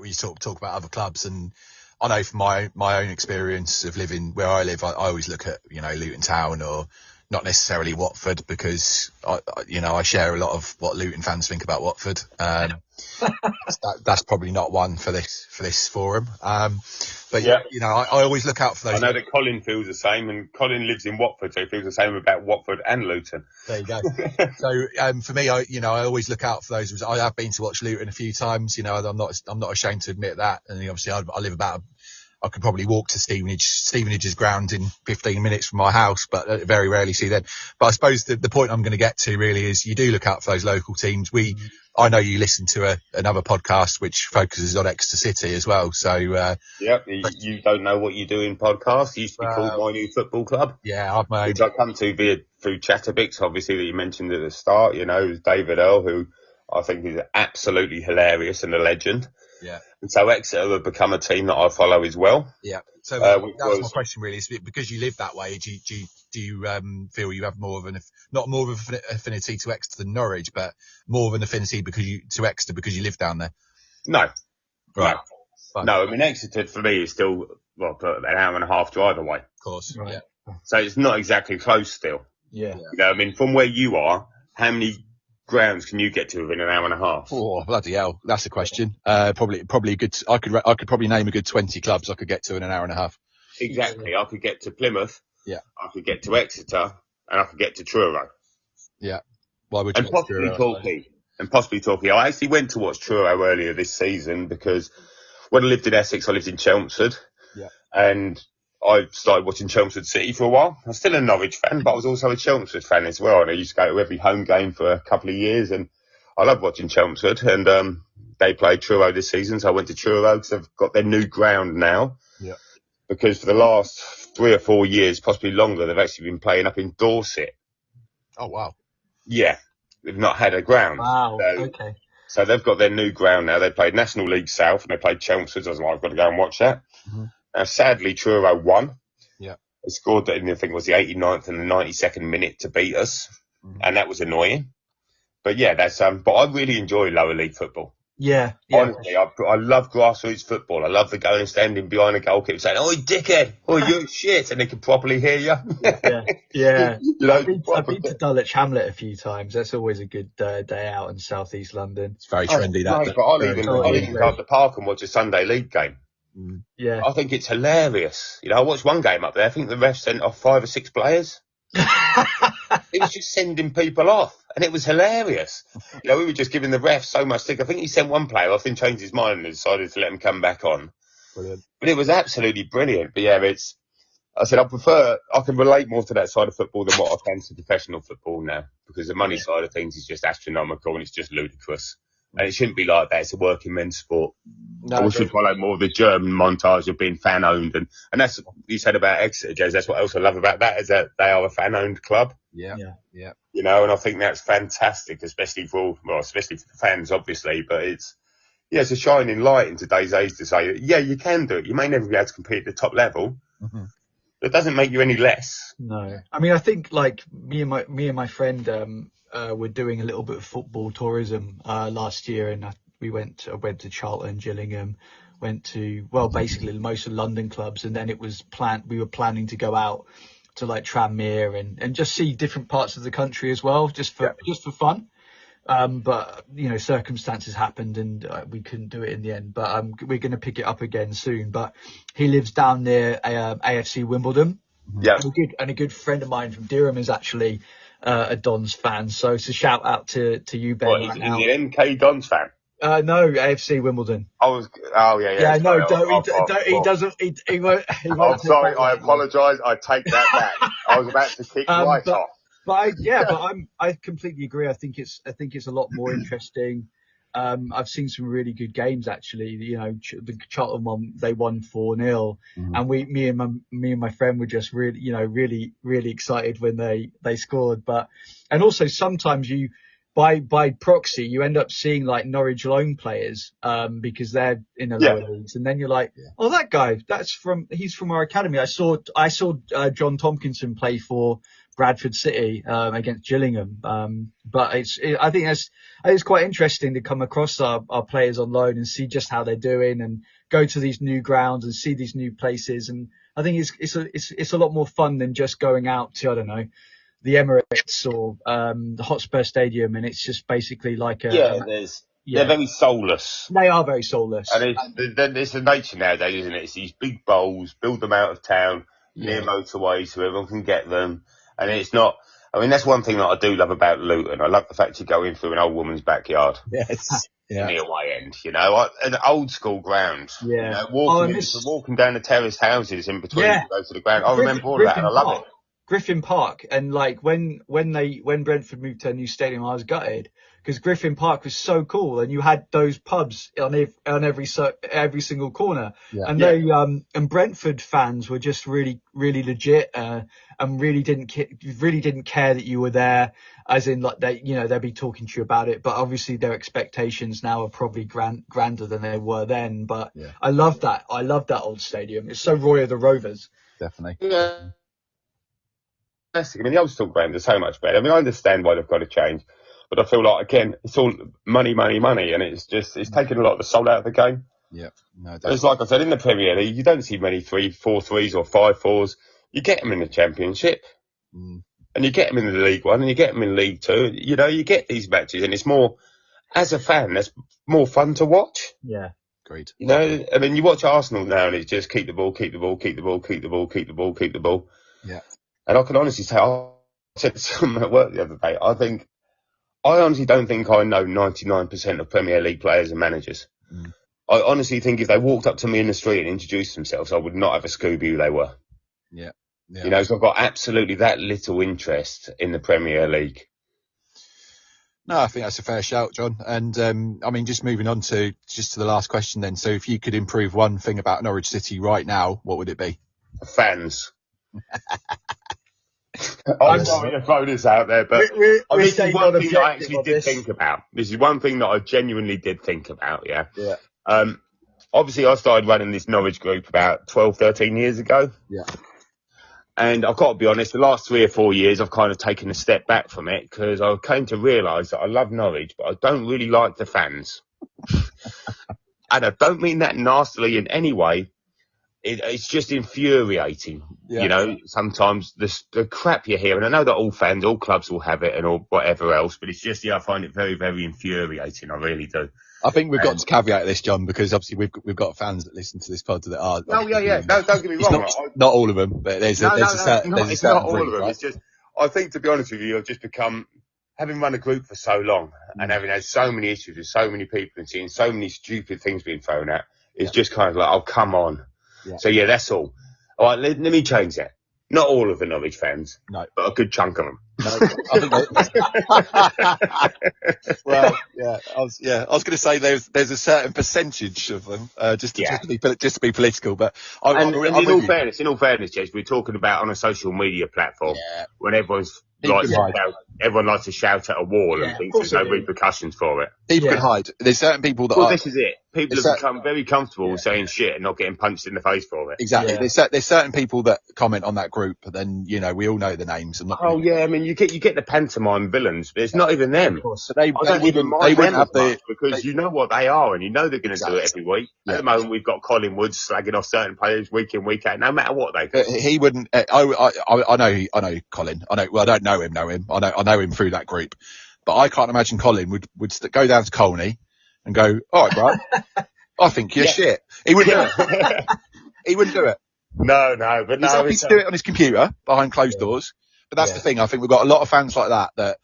we talk about other clubs, and I know from my own experience of living where I live, I always look at, Luton Town, or not necessarily Watford, because I share a lot of what Luton fans think about Watford. That's probably not one for this forum. But yeah, I always look out for those. I know that Colin feels the same, and Colin lives in Watford, so he feels the same about Watford and Luton. There you go. So for me, I always look out for those. I have been to watch Luton a few times. I'm not ashamed to admit that. And obviously, I live I could probably walk to Stevenage's ground in 15 minutes from my house, but I very rarely see them. But I suppose the point I'm going to get to really is you do look out for those local teams. I know you listen to another podcast which focuses on Exeter City as well. So you don't know what you do in podcasts. It used to be called My New Football Club. Yeah, I've made. Which I come to through Chatterbix, obviously, that you mentioned at the start. David Earl, who I think is absolutely hilarious and a legend. Yeah. And so Exeter have become a team that I follow as well. Yeah. So that's my question really. Is because you live that way, do you feel you have not more of an affinity to Exeter than Norwich, but more of an affinity to Exeter because you live down there? No. Right. No, I mean, Exeter for me is still an hour and a half drive away. Of course. Right. Yeah. So it's not exactly close still. Yeah. I mean, from where you are, how many grounds can you get to within an hour and a half? Oh, bloody hell. That's a question. Probably a good, I could probably name a good 20 clubs I could get to in an hour and a half. Exactly. I could get to Plymouth. Yeah. I could get to Exeter, and I could get to Truro. Yeah. Why would you? And possibly Torquay. I actually went to watch Truro earlier this season because when I lived in Essex, I lived in Chelmsford. Yeah. And I started watching Chelmsford City for a while. I'm still a Norwich fan, but I was also a Chelmsford fan as well. And I used to go to every home game for a couple of years. And I love watching Chelmsford. And they played Truro this season, so I went to Truro because they've got their new ground now. Yeah. Because for the last 3 or 4 years, possibly longer, they've actually been playing up in Dorset. Oh, wow. Yeah. They've not had a ground. Wow. Okay. So they've got their new ground now. They played National League South and they played Chelmsford. So I was like, I've got to go and watch that. Mm-hmm. Now, sadly, Truro won. Yeah. They scored in, I think it was the 89th and the 92nd minute to beat us. Mm-hmm. And that was annoying. But yeah, but I really enjoy lower league football. Yeah. Honestly, I love grassroots football. I love the going and standing behind the goalkeeper saying, "Oh, dickhead! Oh, you're shit," and they can properly hear you. Yeah. I've been to Dulwich Hamlet a few times. That's always a good day out in southeast London. It's very trendy. But I'll even go to the park and watch a Sunday league game. Yeah, I think it's hilarious. I watched one game up there. I think the ref sent off 5 or 6 players. He was just sending people off, and it was hilarious. We were just giving the ref so much stick. I think he sent one player off and changed his mind and decided to let him come back on. Brilliant. But it was absolutely brilliant. But yeah, I can relate more to that side of football than what I can to professional football now, because the money side of things is just astronomical and it's just ludicrous. And it shouldn't be like that. It's a working men's sport. No, we should follow more of the German montage of being fan-owned. And that's what you said about Exeter, Jez. That's what else I love about that, is that they are a fan-owned club. Yeah. And I think that's fantastic, especially for the fans, obviously. But it's yeah, it's a shining light in today's age to say, yeah, you can do it. You may never be able to compete at the top level. Mm-hmm. It doesn't make you any less. No, I mean, I think like me and my friend were doing a little bit of football tourism last year, and we went to Charlton, Gillingham, went to basically most of the London clubs, and then it was we were planning to go out to like Tranmere and just see different parts of the country as well, just for fun. But you know, circumstances happened and we couldn't do it in the end. But we're going to pick it up again soon. But he lives down near AFC Wimbledon. Yeah. And a good friend of mine from Durham is actually a Dons fan. So it's a shout out to you, Ben. What, is he an MK Dons fan? No, AFC Wimbledon. Yeah. Yeah, no, he doesn't. He won't. I'm sorry, I apologise. I take that back. I was about to kick right off. But I completely agree. I think it's a lot more interesting. I've seen some really good games actually. You know, the Charlton one, they won 4-0, and me and my friend were just really excited when they scored. And also sometimes you by proxy you end up seeing like Norwich loan players because they're in the lower leagues, and then you're like, oh, that guy, he's from our academy. I saw John Tompkinson play for Bradford City against Gillingham, but I think it's quite interesting to come across our players on loan and see just how they're doing, and go to these new grounds and see these new places. And I think it's a lot more fun than just going out to, I don't know, the Emirates or the Hotspur Stadium, and it's just basically like they're very soulless. They are very soulless, and it's the nature nowadays, isn't it? It's these big bowls, build them out of town near motorways so everyone can get them. And it's not, I mean, that's one thing that I do love about Luton. I love the fact you go in through an old woman's backyard. Yes. In the away end, you know, an old school ground. Yeah. You know, walking down the terrace houses in between to go to the ground. I remember all that and I love it. Griffin Park, and like when Brentford moved to a new stadium, I was gutted because Griffin Park was so cool, and you had those pubs on every single corner, and they and Brentford fans were just really legit, and really didn't care that you were there, as in like they'd be talking to you about it, but obviously their expectations now are probably grander than they were then. But I love that old stadium. It's so Roy of the Rovers. Definitely. Yeah. I mean, the old school ground is so much better. I mean, I understand why they've got to change, but I feel like, again, it's all money, and it's taken a lot of the soul out of the game. Yeah, no, it's like I said, in the Premier League, you don't see many 3-4-3s or 5-4s. You get them in the Championship, and you get them in the League One, and you get them in League Two. You know, you get these matches, and it's more, as a fan, that's more fun to watch. Yeah, great. You know, I mean, you watch Arsenal now, and it's just keep the ball, keep the ball, keep the ball, keep the ball, keep the ball, keep the ball. Yeah. And I can honestly say, I said to someone at work the other day, I honestly don't think I know 99% of Premier League players and managers. I honestly think if they walked up to me in the street and introduced themselves, I would not have a Scooby who they were. Yeah. You know, so I've got absolutely that little interest in the Premier League. No, I think that's a fair shout, John. And I mean, just moving on to the last question then. So if you could improve one thing about Norwich City right now, what would it be? Fans. I'm sorry to throw this out there, but this is one thing I actually did think about. This is one thing that I genuinely did think about, yeah. Obviously, I started running this Norwich group about 12, 13 years ago. Yeah. And I've got to be honest, the last 3 or 4 years, I've kind of taken a step back from it because I came to realise that I love Norwich, but I don't really like the fans. And I don't mean that nastily in any way. It's just infuriating, you know, sometimes the crap you hear. And I know that all fans, all clubs will have it and all whatever else, but it's just, I find it very, very infuriating. I really do. I think we've got to caveat this, John, because obviously we've got fans that listen to this pod that are. Oh, yeah. No, don't get me wrong. Not all of them, but there's a certain it's not all of them. Right? It's just, I think, to be honest with you, I've just become, having run a group for so long and having had so many issues with so many people and seeing so many stupid things being thrown at, it's just kind of like, oh, come on. Yeah. So, that's all. All right, let me change that. Not all of the Norwich fans, but a good chunk of them. No, I think well, I was going to say there's a certain percentage of them, just to be political. But in all fairness, Jez, we're talking about on a social media platform when everyone's likes can to hide. shout, everyone likes to shout at a wall Yeah, and of thinks course there's no they do. repercussions for it. People can Yeah. hide. There's certain people that Well, are this is it. People have become very comfortable with saying shit and not getting punched in the face for it. exactly. Yeah. There's certain people that comment on that group, but then we all know the names. And not Oh yeah, I mean you get the pantomime villains, but it's not even them. Of course. so they I don't even wouldn't mind them have as much because you know what they are and you know they're going to do it every week. Yeah. At the moment, we've got Colin Woods slagging off certain players week in, week out, no matter what they do. He wouldn't. I know Colin. I don't know him. I know him through that group, but I can't imagine Colin would go down to Colney and go, all right, bro, I think you're shit. He wouldn't do it. He wouldn't do it. No, but He's happy to do it on his computer behind closed doors. But that's the thing. I think we've got a lot of fans like that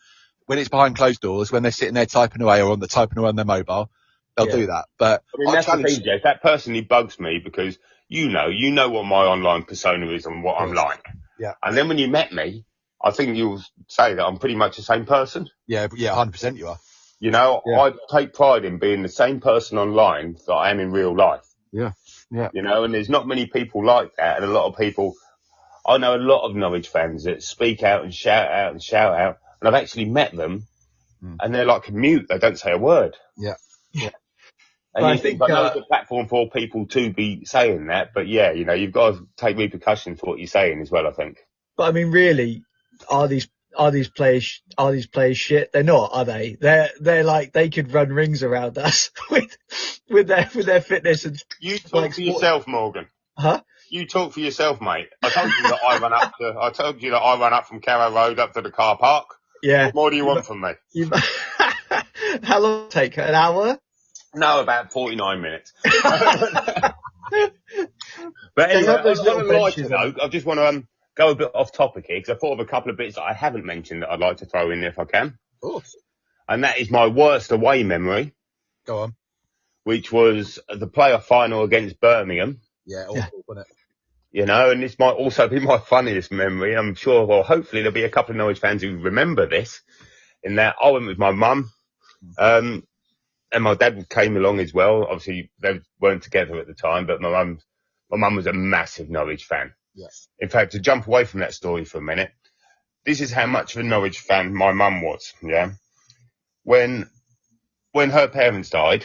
when it's behind closed doors, when they're sitting there typing away or typing away on their mobile, they'll do that. But I mean, that's the thing, Jez. That personally bugs me because you know what my online persona is and what I'm like. Yeah. And then when you met me, I think you'll say that I'm pretty much the same person. Yeah, 100% you are. I take pride in being the same person online that I am in real life. Yeah. And there's not many people like that. And a lot of people, I know a lot of Norwich fans that speak out and shout out. And I've actually met them and they're like mute. They don't say a word. Yeah. And I think there's a platform for people to be saying that. But you've got to take repercussions for what you're saying as well, I think. But I mean, really, are these players shit? They're not, are they? They're like, they could run rings around us with their fitness and. You talk for yourself, Morgan. Huh? You talk for yourself, mate. I told you that I run up from Carrow Road up to the car park. Yeah. What more do you want from me? How long will it take? An hour? No, about 49 minutes. But anyway, I just want to go a bit off topic here because I thought of a couple of bits that I haven't mentioned that I'd like to throw in if I can. Of course. And that is my worst away memory. Go on. Which was the playoff final against Birmingham. Yeah, awful, wasn't And it? this might also be my funniest memory. I'm sure, well, hopefully there'll be a couple of Norwich fans who remember this. In that I went with my mum, and my dad came along as well. Obviously, they weren't together at the time, but my mum was a massive Norwich fan. Yes. In fact, to jump away from that story for a minute, this is how much of a Norwich fan my mum was. Yeah. When her parents died,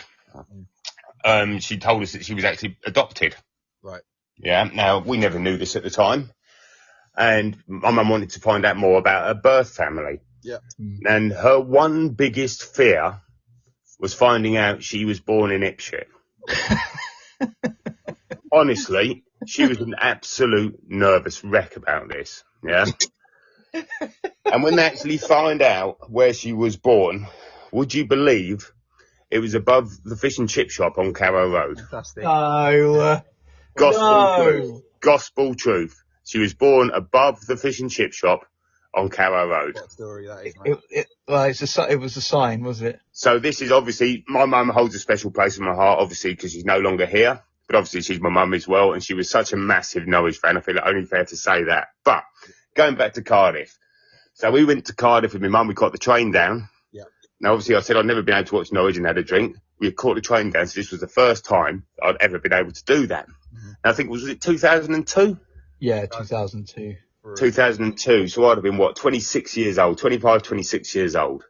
she told us that she was actually adopted. Right. Yeah. Now, we never knew this at the time. And my mum wanted to find out more about her birth family. Yeah. And her one biggest fear was finding out she was born in Ipswich. Honestly, she was an absolute nervous wreck about this. Yeah. And when they actually find out where she was born, would you believe it was above the fish and chip shop on Carrow Road? Fantastic. No. Gospel truth. She was born above the fish and chip shop on Carrow Road. What story that is, mate. It was a sign, was it? So this is obviously, my mum holds a special place in my heart, obviously, because she's no longer here. But obviously she's my mum as well, and she was such a massive Norwich fan. I feel it only fair to say that. But going back to Cardiff. So we went to Cardiff with my mum. We caught the train down. Yeah. Now, obviously, I said I'd never been able to watch Norwich and had a drink. We had caught the train down, so this was the first time I'd ever been able to do that. Mm-hmm. And I think, was it 2002? Yeah, 2002. 2002. So I'd have been, 26 years old, 26 years old.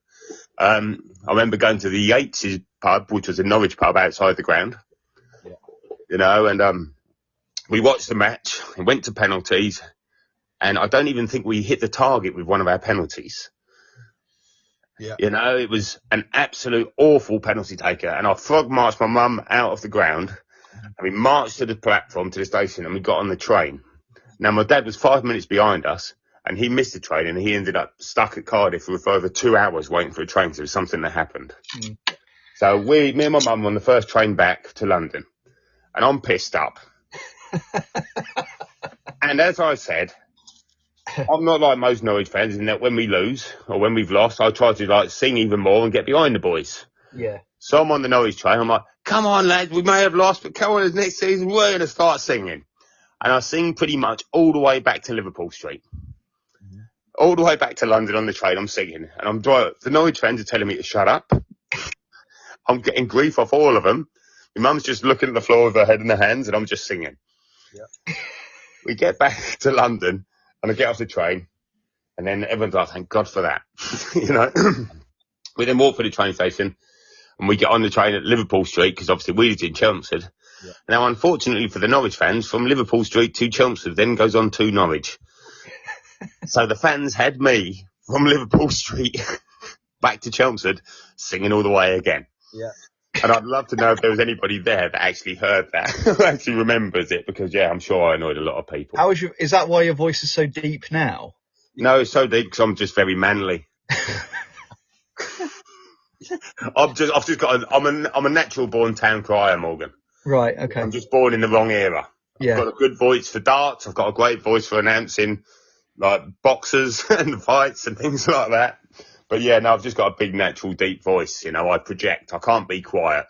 I remember going to the Yates' pub, which was a Norwich pub outside the ground. Yeah. And we watched the match and went to penalties. And I don't even think we hit the target with one of our penalties. Yeah. It was an absolute awful penalty taker. And I frog marched my mum out of the ground. And we marched to the platform, to the station, and we got on the train. Now, my dad was 5 minutes behind us, and he missed the train, and he ended up stuck at Cardiff for over 2 hours waiting for a train. So it was something that happened. Mm. So me and my mum were on the first train back to London, and I'm pissed up. And as I said, I'm not like most Norwich fans in that when we lose or when we've lost, I try to sing even more and get behind the boys. Yeah. So I'm on the Norwich train. I'm like, come on, lads, we may have lost, but come on, next season we're going to start singing. And I sing pretty much all the way back to Liverpool Street. Mm-hmm. All the way back to London on the train, I'm singing. And I'm driving. The Norwich fans are telling me to shut up. I'm getting grief off all of them. My mum's just looking at the floor with her head in her hands, and I'm just singing. Yeah. We get back to London, and I get off the train, And then everyone's like, thank God for that. You know, we then walk through the train station and we get on the train at Liverpool Street because obviously we lived in Chelmsford. Yeah. Now, unfortunately for the Norwich fans, from Liverpool Street to Chelmsford then goes on to Norwich. So the fans had me from Liverpool Street back to Chelmsford singing all the way again. Yeah. And I'd love to know if there was anybody there that actually heard that, who actually remembers it, because, yeah, I'm sure I annoyed a lot of people. Is that why your voice is so deep now? No, it's so deep because I'm just very manly. I'm a natural born town crier, Morgan. Right, okay. I'm just born in the wrong era. Yeah. I've got a good voice for darts. I've got a great voice for announcing like boxers and fights and things like that. But yeah, no, I've just got a big natural deep voice. You know, I project. I can't be quiet.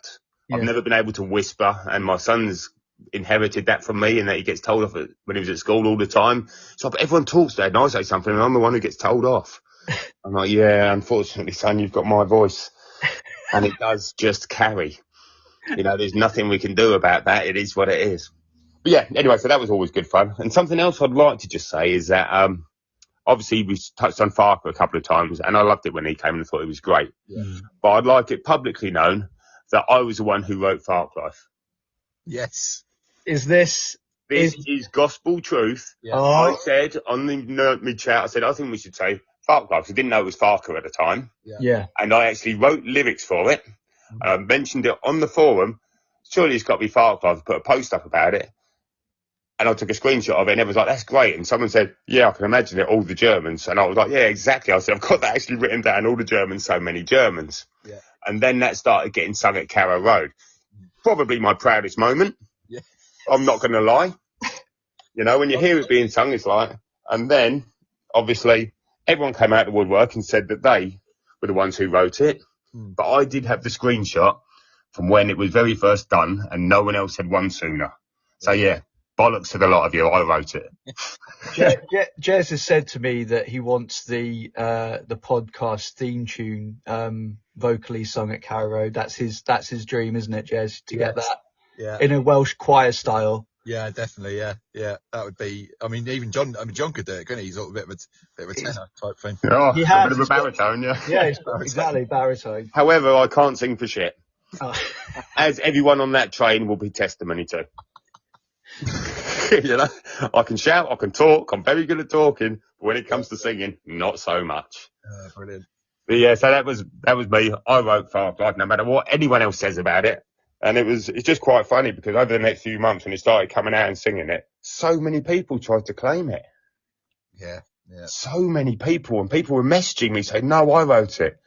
Yeah. I've never been able to whisper, and my son's inherited that from me, and that he gets told off when he was at school all the time. So everyone talks, Dad, and I say something, and I'm the one who gets told off. I'm like, yeah, unfortunately, son, you've got my voice, and it does just carry. You know, there's nothing we can do about that. It is what it is. But yeah, anyway, so that was always good fun. And something else I'd like to just say is that obviously we touched on Farker a couple of times, and I loved it when he came and I thought he was great. Yeah. But I'd like it publicly known that I was the one who wrote Fark Life. Yes. This is gospel truth. Yeah. Oh. I said on the mid-chat, I said, I think we should say Fark Life. I didn't know it was Farker at the time. Yeah. And I actually wrote lyrics for it. I mentioned it on the forum. Surely it's got to be Fark Life. I put a post up about it. And I took a screenshot of it and everyone's like, that's great. And someone said, yeah, I can imagine it, all the Germans. And I was like, yeah, exactly. I said, I've got that actually written down, all the Germans, so many Germans. Yeah. And then that started getting sung at Carrow Road. Probably my proudest moment. Yeah. I'm not going to lie. You know, when you hear it being sung, it's like, and then obviously everyone came out of the woodwork and said that they were the ones who wrote it. But I did have the screenshot from when it was very first done and no one else had won sooner. So yeah. Bollocks to the lot of you. I wrote it. Jez has said to me that he wants the podcast theme tune vocally sung at Carrow Road. That's his dream, isn't it, Jez? To get that in a Welsh choir style. Yeah, definitely. Yeah, that would be. I mean, even Jon. John could do it, couldn't he? He's got a bit of a tenor type thing. Yeah, he has a bit of a baritone. Yeah, exactly, baritone. However, I can't sing for shit. Oh. As everyone on that train will be testimony to. You know, I can shout, I can talk, I'm very good at talking, but when it comes to singing, not so much. Brilliant. But yeah, so that was me. I wrote Fark Life, no matter what anyone else says about it. And it's just quite funny because over the next few months when it started coming out and singing it, so many people tried to claim it. Yeah. So many people, and people were messaging me saying, no, I wrote it.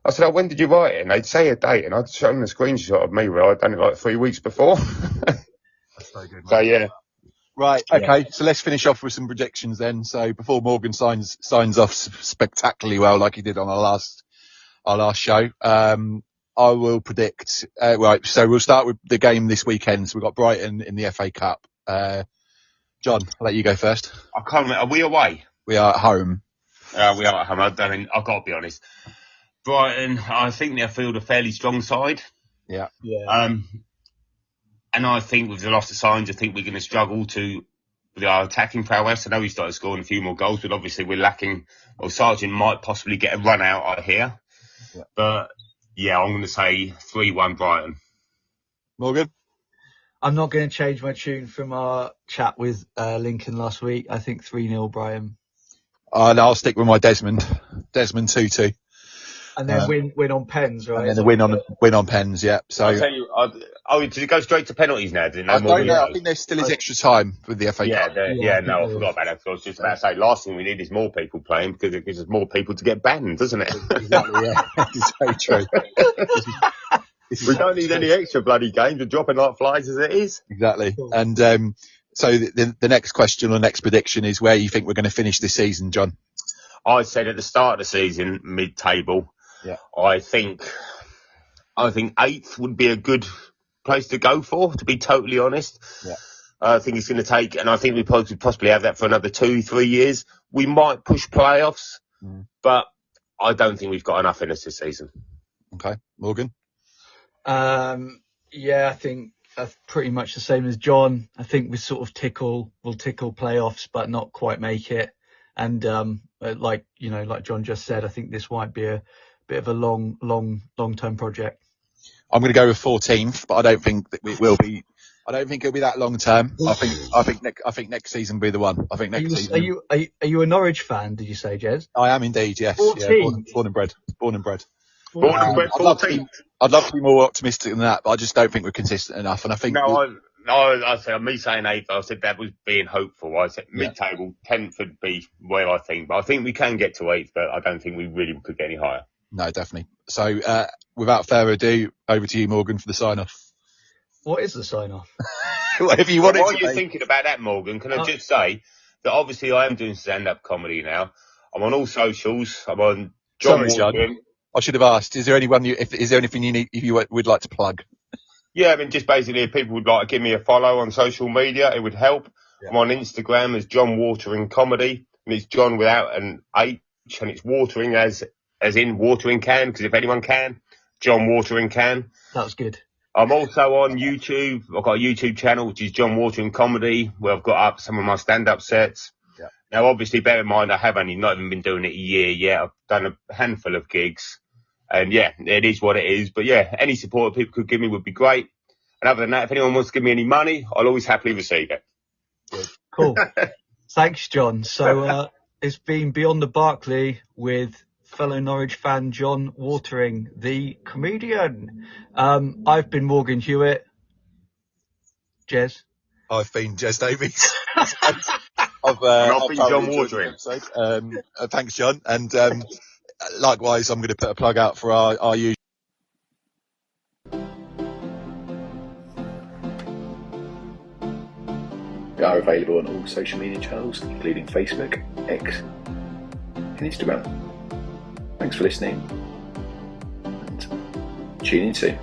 I said, when did you write it? And they'd say a date, and I'd show them a screenshot of me where I'd done it like 3 weeks before. That's so good. So yeah. Right, okay, so let's finish off with some predictions then. So before Morgan signs off spectacularly well, like he did on our last show, I will predict. Right, so we'll start with the game this weekend. So we've got Brighton in the FA Cup. John, I'll let you go first. I can't remember. Are we away? We are at home. We are at home. I've got to be honest. Brighton, I think they'll field a fairly strong side. Yeah. And I think with the loss of signs, I think we're going to struggle with our attacking prowess. I know we started scoring a few more goals, but obviously we're lacking, or Sargent might possibly get a run out, I hear. Yeah. But yeah, I'm going to say 3-1 Brighton. Morgan? I'm not going to change my tune from our chat with Lincoln last week. I think 3-0 Brighton. And I'll stick with my Desmond 2-2. And then win on pens, right? And then win on pens, yeah. So I'll tell you, did it go straight to penalties now? I don't know. I think there still is extra time with the FA Cup. No, I forgot about that. So I was just about to say, last thing we need is more people playing because it gives us more people to get banned, doesn't it? Exactly, yeah. It's very true. We don't need any extra bloody games. We're dropping like flies as it is. Exactly. And so the next question or next prediction is where you think we're going to finish this season, John? I said at the start of the season, mid-table. Yeah. I think 8th would be a good place to go for, to be totally honest. Yeah. I think it's going to take, and I think we possibly have that for another 2-3 years. We might push playoffs, but I don't think we've got enough in us this season. Okay. Morgan? Yeah, I think pretty much the same as John. I think we sort of we'll tickle playoffs, but not quite make it. And like Jon just said, I think this might be a bit of a long-term project. I'm going to go with 14th, but I don't think that it will be. I don't think it'll be that long term. I think next season will be the one. I think next season. Are you a Norwich fan? Did you say, Jez? I am indeed. Yes. 14. Yeah, born and bred. Born and bred. 14. I'd love to be more optimistic than that, but I just don't think we're consistent enough. And I think I said me saying 8th. I said that was being hopeful. I said mid-table 10th would be where I think, but I think we can get to 8th, but I don't think we really could get any higher. No, definitely. So, without further ado, over to you, Morgan, for the sign-off. What is the sign-off? Whatever you want. While you're thinking about that, Morgan, can I just say that obviously I am doing stand-up comedy now. I'm on all socials. I'm on Jon Watering. I should have asked. Is there anyone is there anything you would like to plug? Yeah, I mean, just basically, if people would like to give me a follow on social media, it would help. Yeah. I'm on Instagram as Jon Watering Comedy, and it's John without an H, and it's watering as in watering can, because if anyone can, Jon Watering can. That was good. I'm also on YouTube. I've got a YouTube channel, which is Jon Watering Comedy, where I've got up some of my stand-up sets. Yeah. Now, obviously, bear in mind, I have only not even been doing it a year yet. I've done a handful of gigs. And yeah, it is what it is. But yeah, any support people could give me would be great. And other than that, if anyone wants to give me any money, I'll always happily receive it. Good. Cool. Thanks, Jon. So it's been Beyond the Barclay with fellow Norwich fan Jon Watering, the comedian. I've been Morgan Hewitt. Jez. I've been Jez Davies. I've been Jon Watering. Thanks, Jon. And likewise, I'm going to put a plug out for our usual. We are available on all social media channels, including Facebook, X, and Instagram. Thanks for listening, and tune in soon.